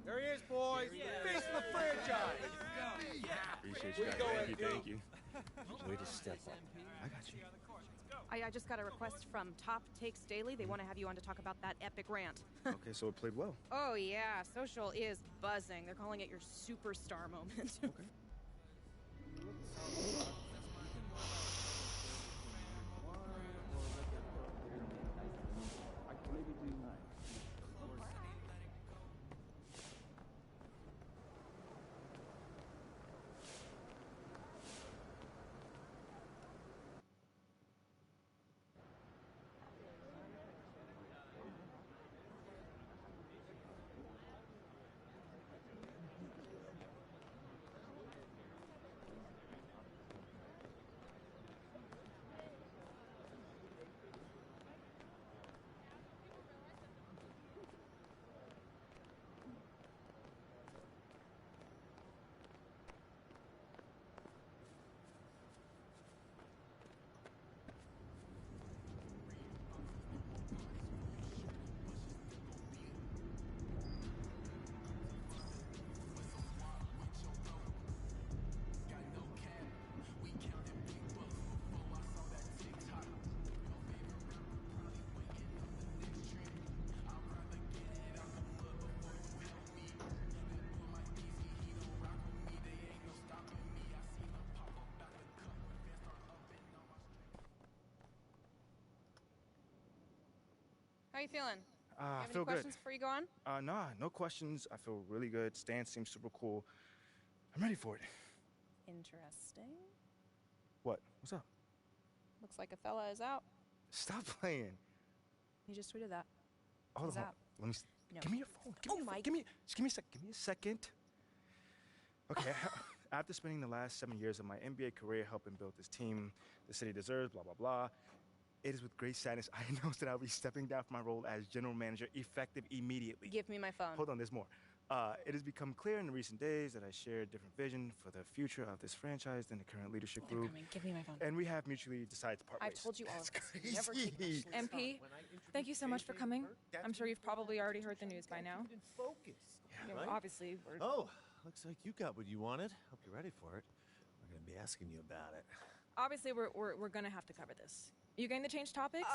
There he is, boys. Face the franchise. Appreciate you guys. Thank you. Way to step up. I got you. I just got a request from Top Takes Daily. They want to have you on to talk about that epic rant. Okay, so it played well. Oh, yeah. Social is buzzing. They're calling it your superstar moment. Okay. How you feeling? I Have feel any questions good. before you go on? Nah, no questions. I feel really good. Stan seems super cool. I'm ready for it. Interesting. What? What's up? Looks like Othello is out. Stop playing. He just tweeted that. Hold He's on. out. Let me. No. Give me your phone. Give me a sec. Give me a second. Okay. After spending the last 7 years of my NBA career helping build this team the city deserves, blah, blah, blah, it is with great sadness I announce that I'll be stepping down from my role as general manager effective immediately. Give me my phone. Hold on, there's more. It has become clear in the recent days that I share a different vision for the future of this franchise than the current leadership They're group. coming. Give me my phone. And we have mutually decided to part ways. I've told you all of this. Never crazy. take my shit. MP, thank you so much for coming. I'm sure you've probably already heard the news by now. You know, right? obviously, we're... Oh, looks like you got what you wanted. Hope you're ready for it. We're going to be asking you about it. Obviously, we're gonna have to cover this. You going to change topics?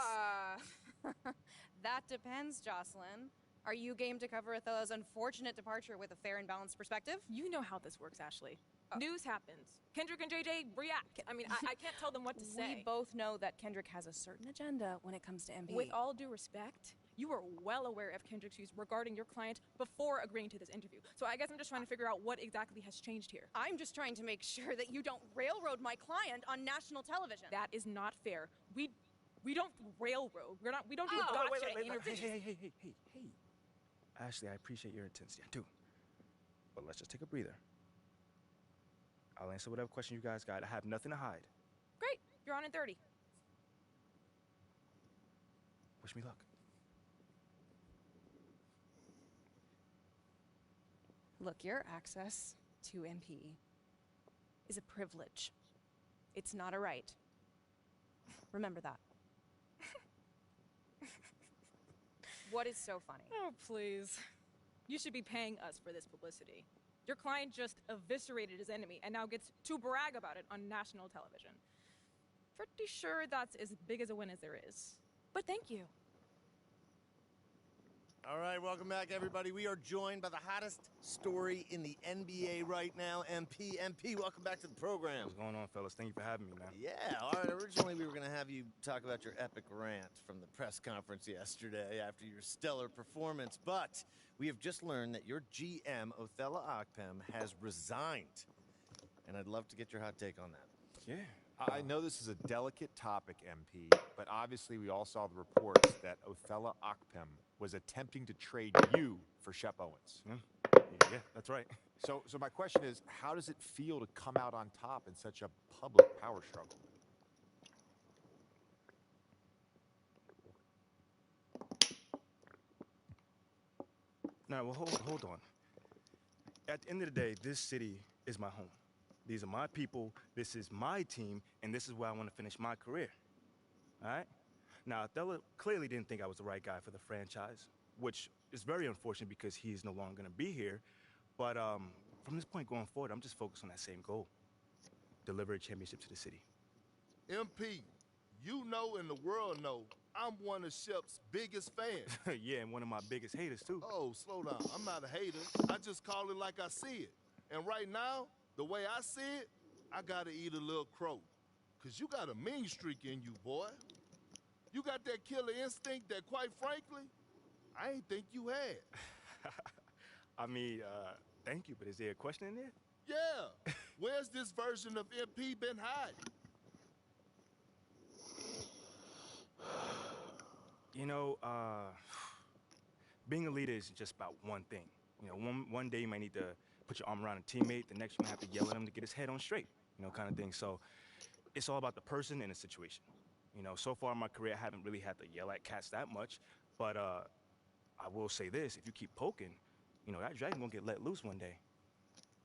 That depends, Jocelyn. Are you game to cover Othello's unfortunate departure with a fair and balanced perspective? You know how this works, Ashley. News happens. Kendrick and JJ react. I mean, I can't tell them what to say. We both know that Kendrick has a certain agenda when it comes to MP. With all due respect, you were well aware of Kendrick's views regarding your client before agreeing to this interview. So I guess I'm just trying to figure out what exactly has changed here. I'm just trying to make sure that you don't railroad my client on national television. That is not fair. We don't railroad. We don't do Oh, gotcha wait. interviews. Hey. Ashley, I appreciate your intensity. I do. But let's just take a breather. I'll answer whatever question you guys got. I have nothing to hide. Great. You're on in 30. Wish me luck. Look, your access to MP is a privilege. It's not a right. Remember that. What is so funny? Oh, please. You should be paying us for this publicity. Your client just eviscerated his enemy and now gets to brag about it on national television. Pretty sure that's as big as a win as there is. But thank you. All right, welcome back, everybody. We are joined by the hottest story in the NBA right now, MP. MP, welcome back to the program. What's going on, fellas? Thank you for having me, man. Yeah, all right. Originally, we were going to have you talk about your epic rant from the press conference yesterday after your stellar performance, but we have just learned that your GM, Othello Akpem, has resigned, and I'd love to get your hot take on that. Yeah. I know this is a delicate topic, MP, but obviously we all saw the reports that Othello Akpem was attempting to trade you for Shep Owens. Yeah, that's right. So my question is, how does it feel to come out on top in such a public power struggle? Now, well, hold on. At the end of the day, this city is my home. These are my people, this is my team, and this is where I want to finish my career. All right? Now, Othello clearly didn't think I was the right guy for the franchise, which is very unfortunate because he is no longer going to be here. But from this point going forward, I'm just focused on that same goal. Deliver a championship to the city. MP, you know and the world know I'm one of Shep's biggest fans. Yeah, and one of my biggest haters, too. Oh, slow down. I'm not a hater. I just call it like I see it. And right now, the way I see it, I gotta eat a little crow. Cause you got a mean streak in you, boy. You got that killer instinct that, quite frankly, I ain't think you had. I mean, thank you, but is there a question in there? Yeah. Where's this version of MP been hiding? You know, being a leader isn't just about one thing. You know, one day you might need to put your arm around a teammate, the next you might have to yell at him to get his head on straight, you know, kind of thing. So it's all about the person and the situation. You know, so far in my career, I haven't really had to yell at cats that much, but I will say this, if you keep poking, you know, that dragon gonna get let loose one day,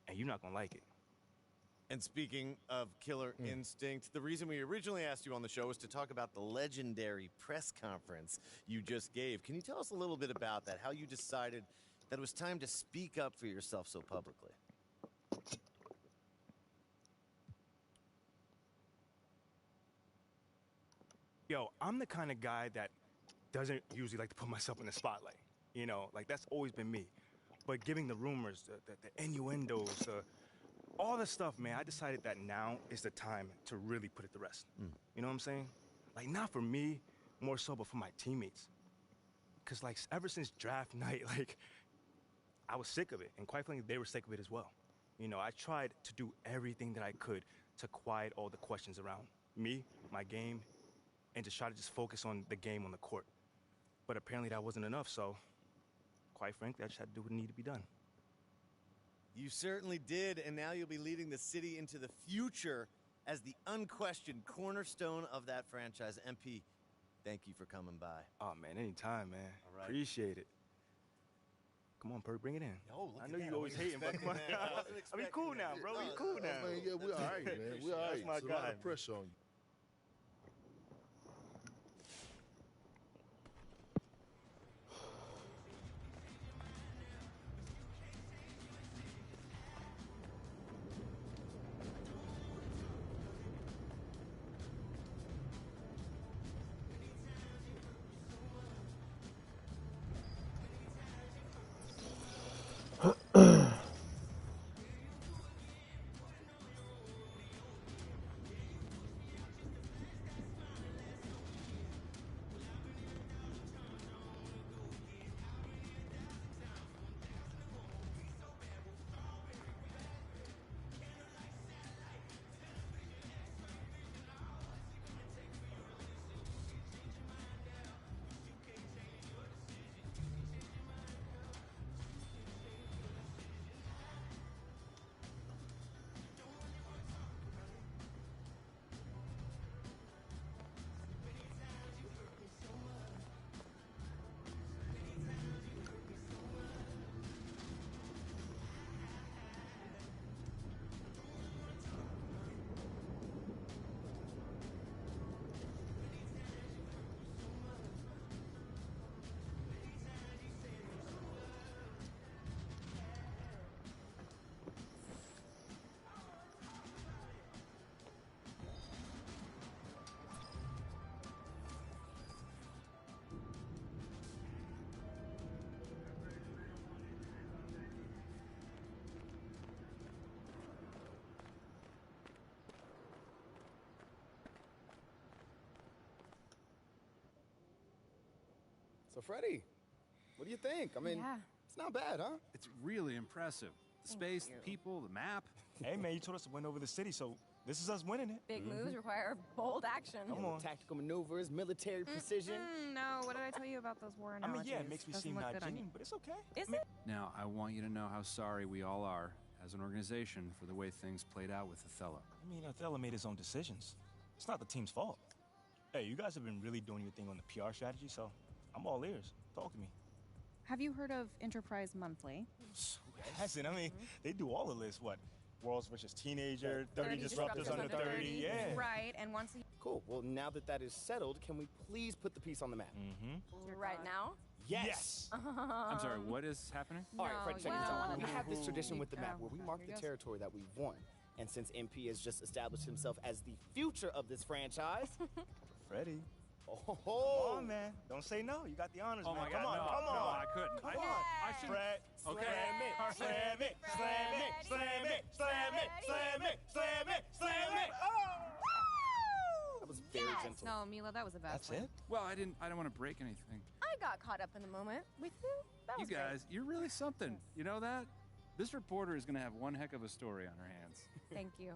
and you're not gonna like it. And speaking of killer instinct, the reason we originally asked you on the show was to talk about the legendary press conference you just gave. Can you tell us a little bit about that, how you decided that it was time to speak up for yourself so publicly? Yo, I'm the kind of guy that doesn't usually like to put myself in the spotlight. You know, like that's always been me. But giving the rumors, the innuendos, all the stuff, man, I decided that now is the time to really put it to rest. You know what I'm saying? Like, not for me, more so, but for my teammates. because, like, ever since draft night, like, I was sick of it. And quite frankly, they were sick of it as well. You know, I tried to do everything that I could to quiet all the questions around me, my game, and to try to just focus on the game on the court. But apparently that wasn't enough, so quite frankly, I just had to do what needed to be done. You certainly did, and now you'll be leading the city into the future as the unquestioned cornerstone of that franchise. MP, thank you for coming by. Oh, man, anytime, man. All right. Appreciate it. Come on, Perk, bring it in. Yo, look I at know that. you I always wasn't hating, but come on. expecting that. I wasn't I mean, cool now, expecting bro. that. You cool now. Man, yeah, we all right, man. We all right. That's my It's a lot guy. of pressure on you. So, Freddie, what do you think? I mean, it's not bad, huh? It's really impressive. The space, the people, the map. Hey, man, you told us to win over the city, so this is us winning it. Big moves require bold action. Come on. Tactical maneuvers, military precision. No, what did I tell you about those war I analogies? mean, yeah, it makes me Doesn't seem look not good on you. genuine, but it's okay. Is it? Now, I want you to know how sorry we all are as an organization for the way things played out with Othello. I mean, Othello made his own decisions. It's not the team's fault. Hey, you guys have been really doing your thing on the PR strategy, so I'm all ears. Talk to me. Have you heard of Enterprise Monthly? Who hasn't? I mean, they do all of this. What? World's Richest Teenager, 30 Disruptors Under 30. Yeah. Right, and once a Cool. Well, now that that is settled, can we please put the piece on the map? Mm-hmm. right now? Yes. I'm sorry, what is happening? All right, Fred, check this out. We well- have this tradition with the map where we mark Here the goes. territory that we've won. And since MP has just established himself as the future of this franchise, Freddie. oh, Come on, man. Don't say no. You got the honors, Oh man. my Come God, on, no, come no, on. I couldn't. Come I- on. I shouldn't- Fred, Okay. slam it, slam it, slam it, slam it, slam it, slam it, slam it. that was very gentle. No, Mila, that was a bad That's swing. it? Well, I didn't want to break anything. I got caught up in the moment with you. That You was great. guys, you're really something. You know that? This reporter is going to have one heck of a story on her hands. Thank you.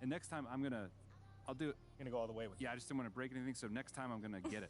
And next time I'll do it. Gonna go all the way with Yeah, I just didn't want to break anything, so next time I'm going to get it.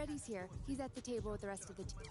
Freddy's here. He's at the table with the rest of the team.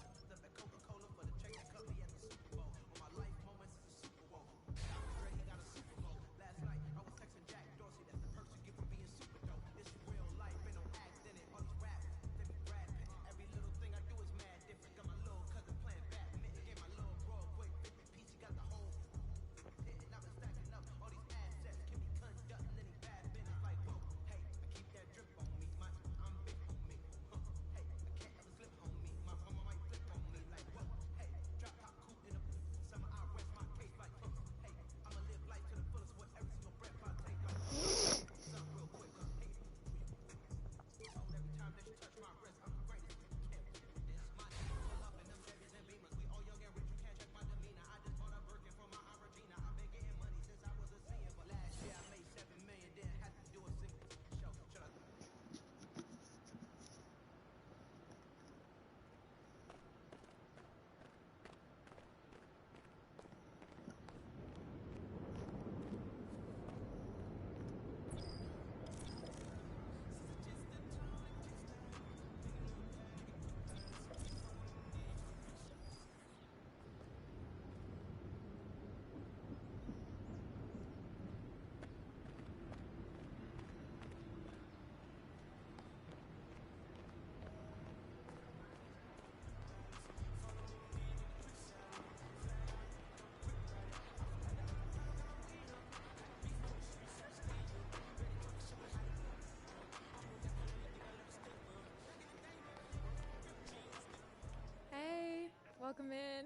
Welcome in.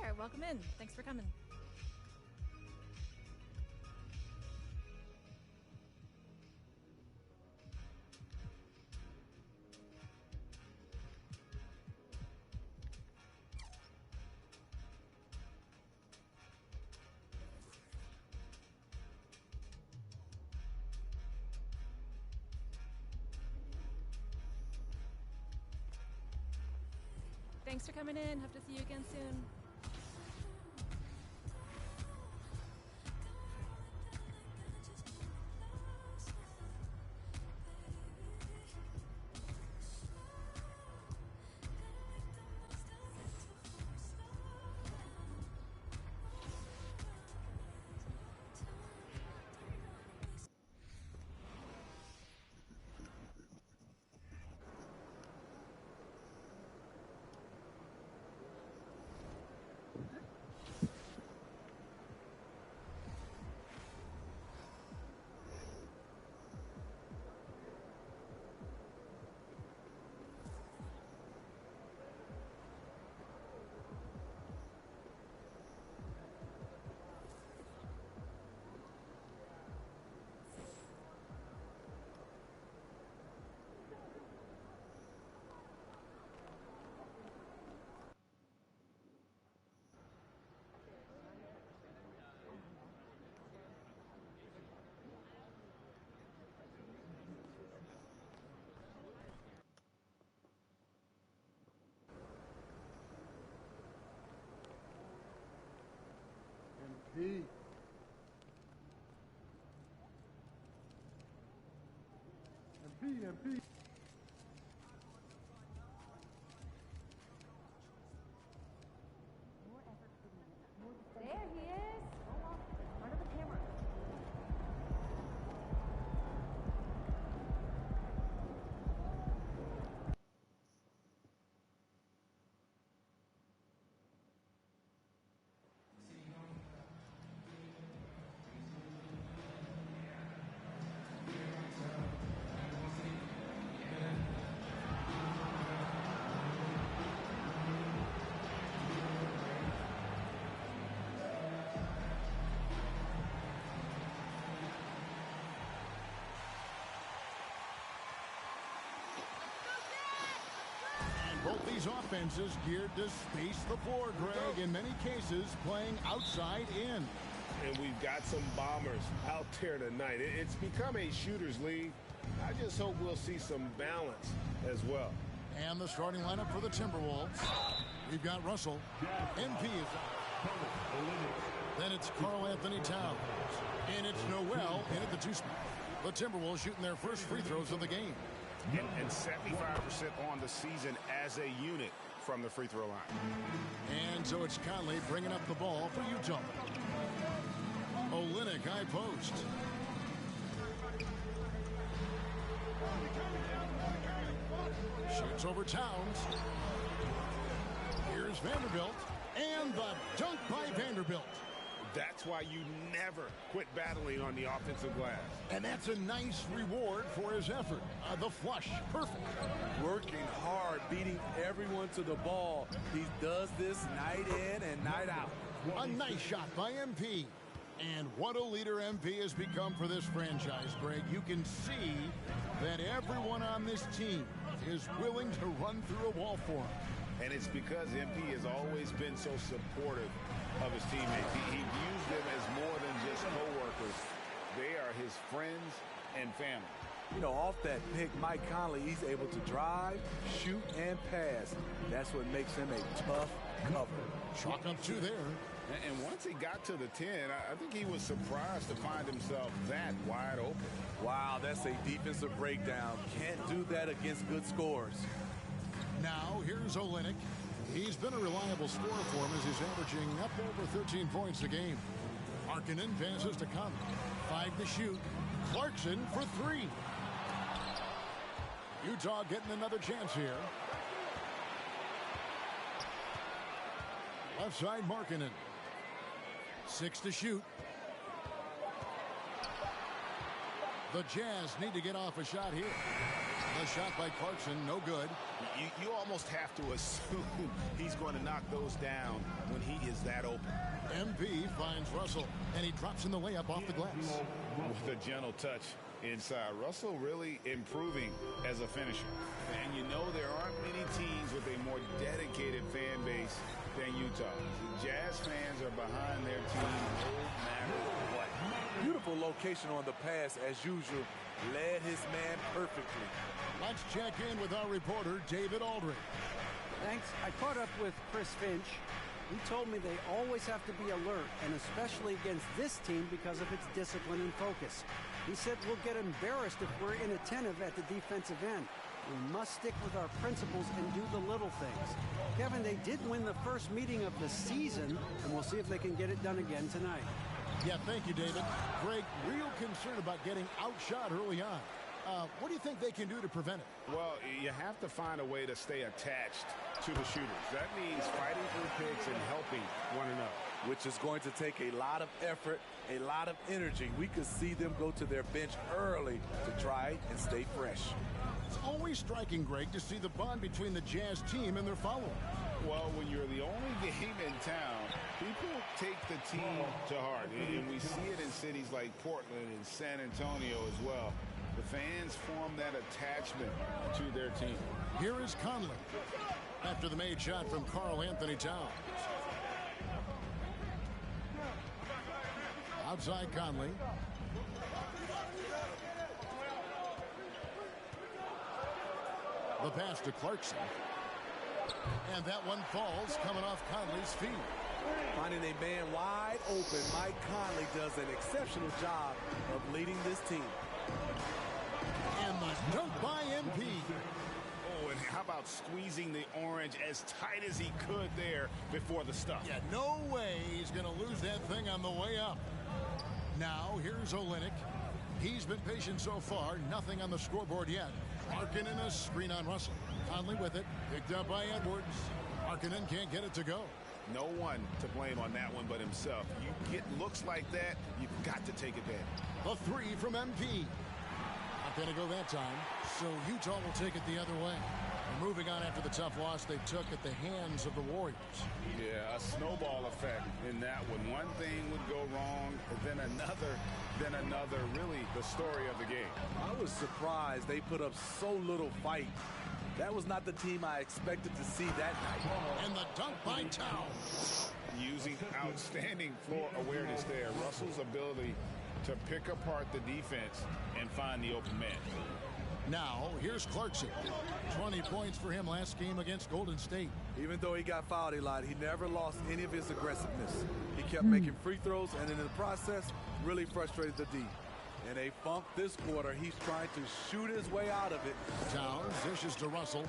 there. Welcome in. Thanks for coming. Thanks for coming in. Hope to see you again soon. MP. MP. There he is. Front of the camera. Both these offenses geared to space the floor, Greg, in many cases playing outside in. And we've got some bombers out there tonight. It's become a shooter's league. I just hope we'll see some balance as well. And the starting lineup for the Timberwolves. We've got Russell. MP is out. Then it's Karl Anthony Towns. And it's Noel in at the two spot. The Timberwolves shooting their first free throws of the game. And 75% on the season as a unit from the free throw line. And so it's Conley bringing up the ball for Utah. Olynyk high post. Shoots over Towns. Here's Vanderbilt. And the dunk by Vanderbilt. That's why you never quit battling on the offensive glass. And that's a nice reward for his effort. The flush, perfect. Working hard, beating everyone to the ball. He does this night in and night out. A nice shot by MP. And what a leader MP has become for this franchise, Greg. You can see that everyone on this team is willing to run through a wall for him. And it's because MP has always been so supportive of his teammates. He views them as more than just co-workers. They are his friends and family. You know, off that pick, Mike Conley, he's able to drive, shoot, and pass. That's what makes him a tough cover. Chalk up two there. And once he got to the 10, I think he was surprised to find himself that wide open. Wow, that's a defensive breakdown. Can't do that against good scores. Now, here's Olynyk. He's been a reliable scorer for him as he's averaging up over 13 points a game. Markkanen passes to Conley. 5 to shoot. Clarkson for 3. Utah getting another chance here. Left side, Markkanen. 6 to shoot. The Jazz need to get off a shot here. The shot by Clarkson, no good. You almost have to assume he's going to knock those down when he is that open. MP finds Russell, and he drops in the layup off the glass. With a gentle touch inside. Russell really improving as a finisher. And you know there aren't many teams with a more dedicated fan base than Utah. The Jazz fans are behind their team no matter what. Beautiful location on the pass as usual. Led his man perfectly. Let's check in with our reporter, David Aldridge. Thanks. I caught up with Chris Finch. He told me they always have to be alert, and especially against this team because of its discipline and focus. He said we'll get embarrassed if we're inattentive at the defensive end. We must stick with our principles and do the little things. Kevin, they did win the first meeting of the season, and we'll see if they can get it done again tonight. Yeah, thank you, David. Greg, real concern about getting outshot early on. What do you think they can do to prevent it? Well, you have to find a way to stay attached to the shooters. That means fighting for the picks and helping one another. Which is going to take a lot of effort, a lot of energy. We could see them go to their bench early to try and stay fresh. It's always striking, Greg, to see the bond between the Jazz team and their followers. Well, when you're the only game in town, people take the team to heart. And we see it in cities like Portland and San Antonio as well. The fans form that attachment to their team. Here is Conley after the made shot from Karl Anthony Towns. Outside Conley. The pass to Clarkson. And that one falls coming off Conley's feet. Finding a man wide open, Mike Conley does an exceptional job of leading this team. And the dunk by MP. Oh, and how about squeezing the orange as tight as he could there before the stuff? Yeah, no way he's going to lose that thing on the way up. Now, here's Olynyk. He's been patient so far. Nothing on the scoreboard yet. Markkanen a screen on Russell. Conley with it. Picked up by Edwards. Markkanen can't get it to go. No one to blame on that one but himself. You get looks like that, you've got to take advantage. A three from MP. Not going to go that time. So Utah will take it the other way. And moving on after the tough loss they took at the hands of the Warriors. Yeah, a snowball effect in that one. One thing would go wrong, then another. Really the story of the game. I was surprised they put up so little fight. That was not the team I expected to see that night. And the dunk by Towns. Using outstanding floor awareness there. Russell's ability to pick apart the defense and find the open man. Now, here's Clarkson. 20 points for him last game against Golden State. Even though he got fouled a lot, he never lost any of his aggressiveness. He kept making free throws, and in the process, really frustrated the D. In a funk this quarter, he's trying to shoot his way out of it. Towns dishes to Russell.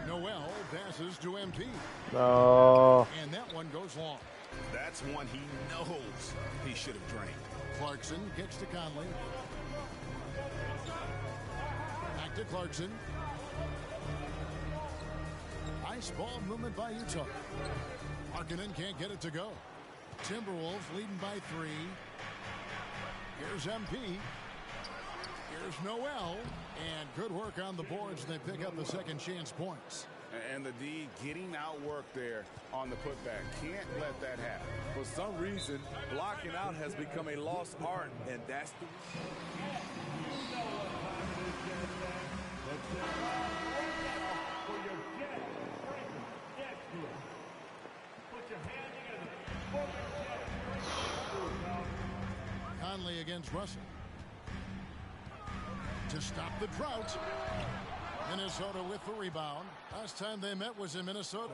Noel passes to MP. No. And that one goes long. That's one he knows he should have drained. Clarkson kicks to Conley. Back to Clarkson. Nice ball movement by Utah. Markkanen can't get it to go. Timberwolves leading by 3. Here's MP. Here's Noel. And good work on the boards. They pick up the second chance points. And the D getting outworked there on the putback. Can't let that happen. For some reason, blocking out has become a lost art, and that's the... Conley against Russell. To stop the drought. Minnesota with the rebound. Last time they met was in Minnesota.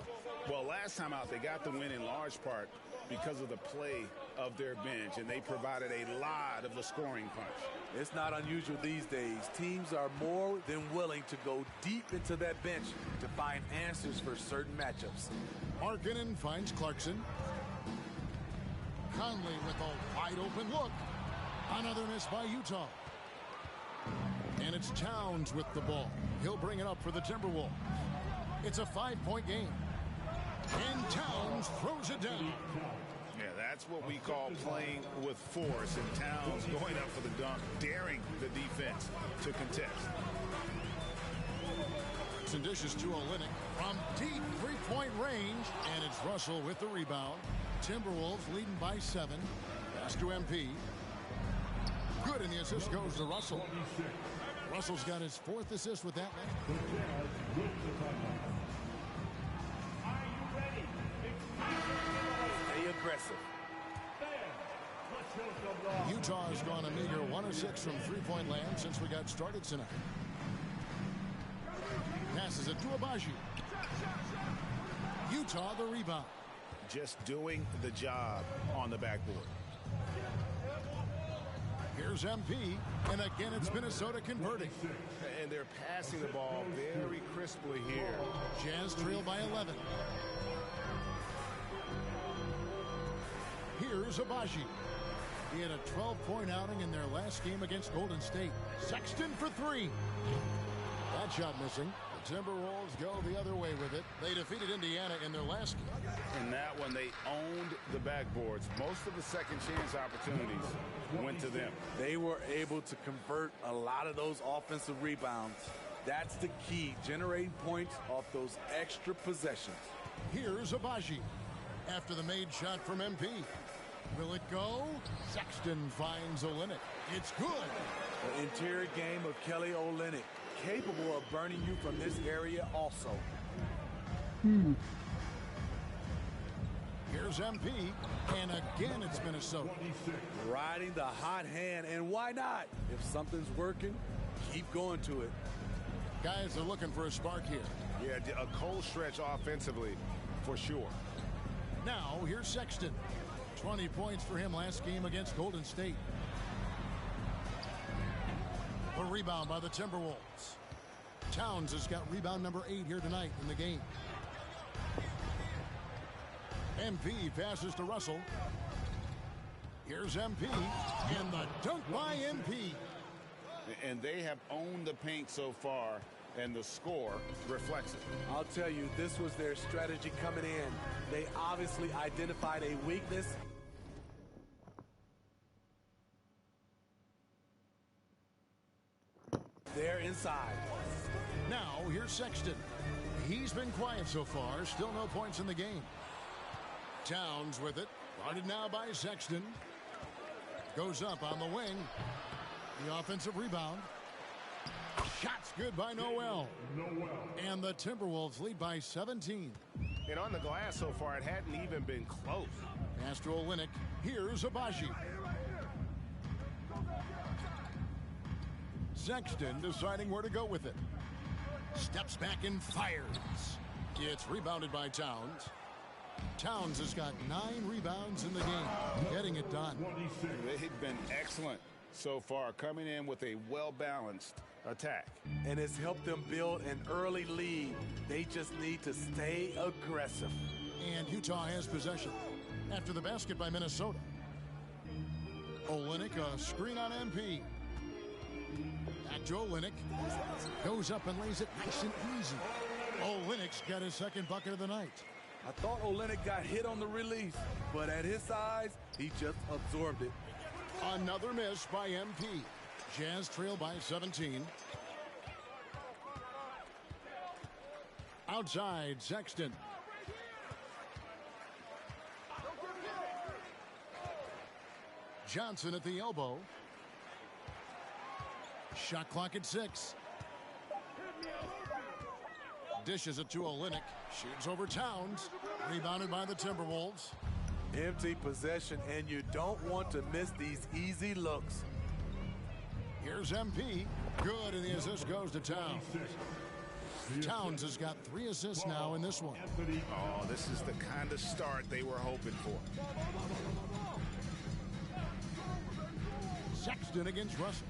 Well, last time out, they got the win in large part because of the play of their bench, and they provided a lot of the scoring punch. It's not unusual these days. Teams are more than willing to go deep into that bench to find answers for certain matchups. Markkanen finds Clarkson. Conley with a wide open look. Another miss by Utah. And it's Towns with the ball. He'll bring it up for the Timberwolves. It's a 5-point game. And Towns throws it down. Yeah, that's what we call playing with force. And Towns going up for the dunk, daring the defense to contest. And dishes to Olynyk from deep three-point range, and it's Russell with the rebound. Timberwolves leading by 7. Pass to MP. Good, and the assist goes to Russell. Russell's got his 4th assist with that one. Stay aggressive. Utah has gone a meager 1 of 6 from three-point land since we got started tonight. Passes it to Abaji. Utah the rebound. Just doing the job on the backboard. Here's MP, and again it's Minnesota converting. And they're passing the ball very crisply here. Jazz trail by 11. Here's Abaji. He had a 12-point outing in their last game against Golden State. Sexton for 3. That shot missing. The Timberwolves go the other way with it. They defeated Indiana in their last game. In that one, they owned the backboards. Most of the second chance opportunities went to them. They were able to convert a lot of those offensive rebounds. That's the key, generating points off those extra possessions. Here's Abaji after the made shot from MP. Will it go? Sexton finds Olynyk. It's good. The interior game of Kelly Olynyk, capable of burning you from this area also. Here's MP, and again it's Minnesota. Riding the hot hand, and why not? If something's working, keep going to it. Guys are looking for a spark here. Yeah, a cold stretch offensively, for sure. Now, here's Sexton. 20 points for him last game against Golden State. A rebound by the Timberwolves. Towns has got rebound number 8 here tonight in the game. MP passes to Russell. Here's MP, and the dunk by MP. And they have owned the paint so far, and the score reflects it. I'll tell you, this was their strategy coming in. They obviously identified a weakness. They're inside. Now, here's Sexton. He's been quiet so far. Still no points in the game. Towns with it. Guarded now by Sexton. Goes up on the wing. The offensive rebound. Shots good by Noel. And the Timberwolves lead by 17. And on the glass so far, it hadn't even been close. Pass to Olynyk. Here's Abaji. Sexton deciding where to go with it. Steps back and fires. It's rebounded by Towns. Towns has got 9 rebounds in the game, getting it done. They've been excellent so far, coming in with a well-balanced attack. And it's helped them build an early lead. They just need to stay aggressive. And Utah has possession after the basket by Minnesota. Olynyk, a screen on MP. Back to Olynyk. Goes up and lays it nice and easy. Olynyk's got his second bucket of the night. I thought Olynyk got hit on the release, but at his size, he just absorbed it. Another miss by MP. Jazz trail by 17. Outside, Sexton. Johnson at the elbow. Shot clock at 6. Dishes it to Olynyk. Shoots over Towns. Rebounded by the Timberwolves. Empty possession, and you don't want to miss these easy looks. Here's MP. Good, and the assist goes to Towns. Towns has got 3 assists now in this one. Oh, this is the kind of start they were hoping for. Sexton against Russell.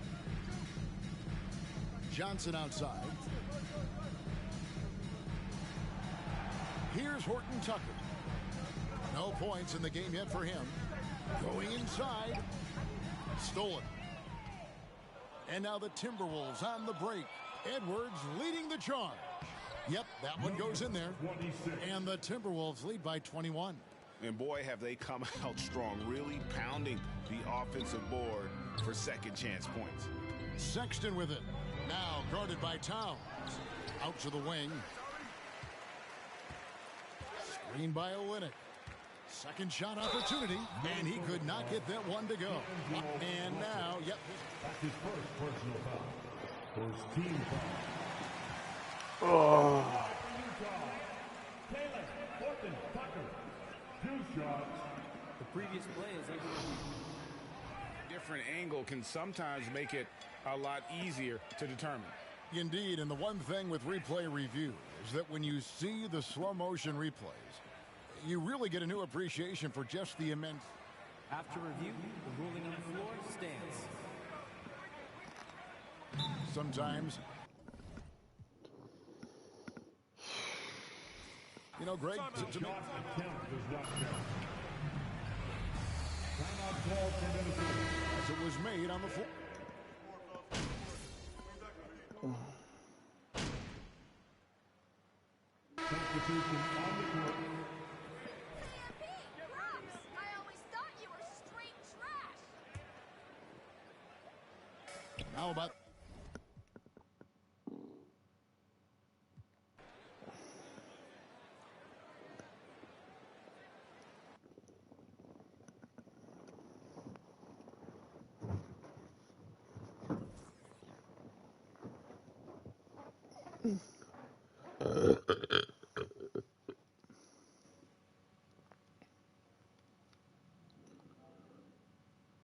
Johnson outside. Here's Horton Tucker. No points in the game yet for him. Going inside. Stolen. And now the Timberwolves on the break. Edwards leading the charge. Yep, that one goes in there. And the Timberwolves lead by 21. And boy, have they come out strong, really pounding the offensive board for second chance points. Sexton with it. Now guarded by Towns. Out to the wing. Screen by Olynyk. Second shot opportunity, and he could not get that one to go. And now, yep. That's his first personal foul. First team foul. Taylor, Horton, Tucker. 2 shots. The previous play is over. Different angle can sometimes make it a lot easier to determine. Indeed, and the one thing with replay review is that when you see the slow motion replays, you really get a new appreciation for just the immense. After review, the ruling on the floor stands. Sometimes, you know, Greg, Shot attempt does not count. Timeout call for Minnesota. as it was made on the floor. Substitution on the court. How about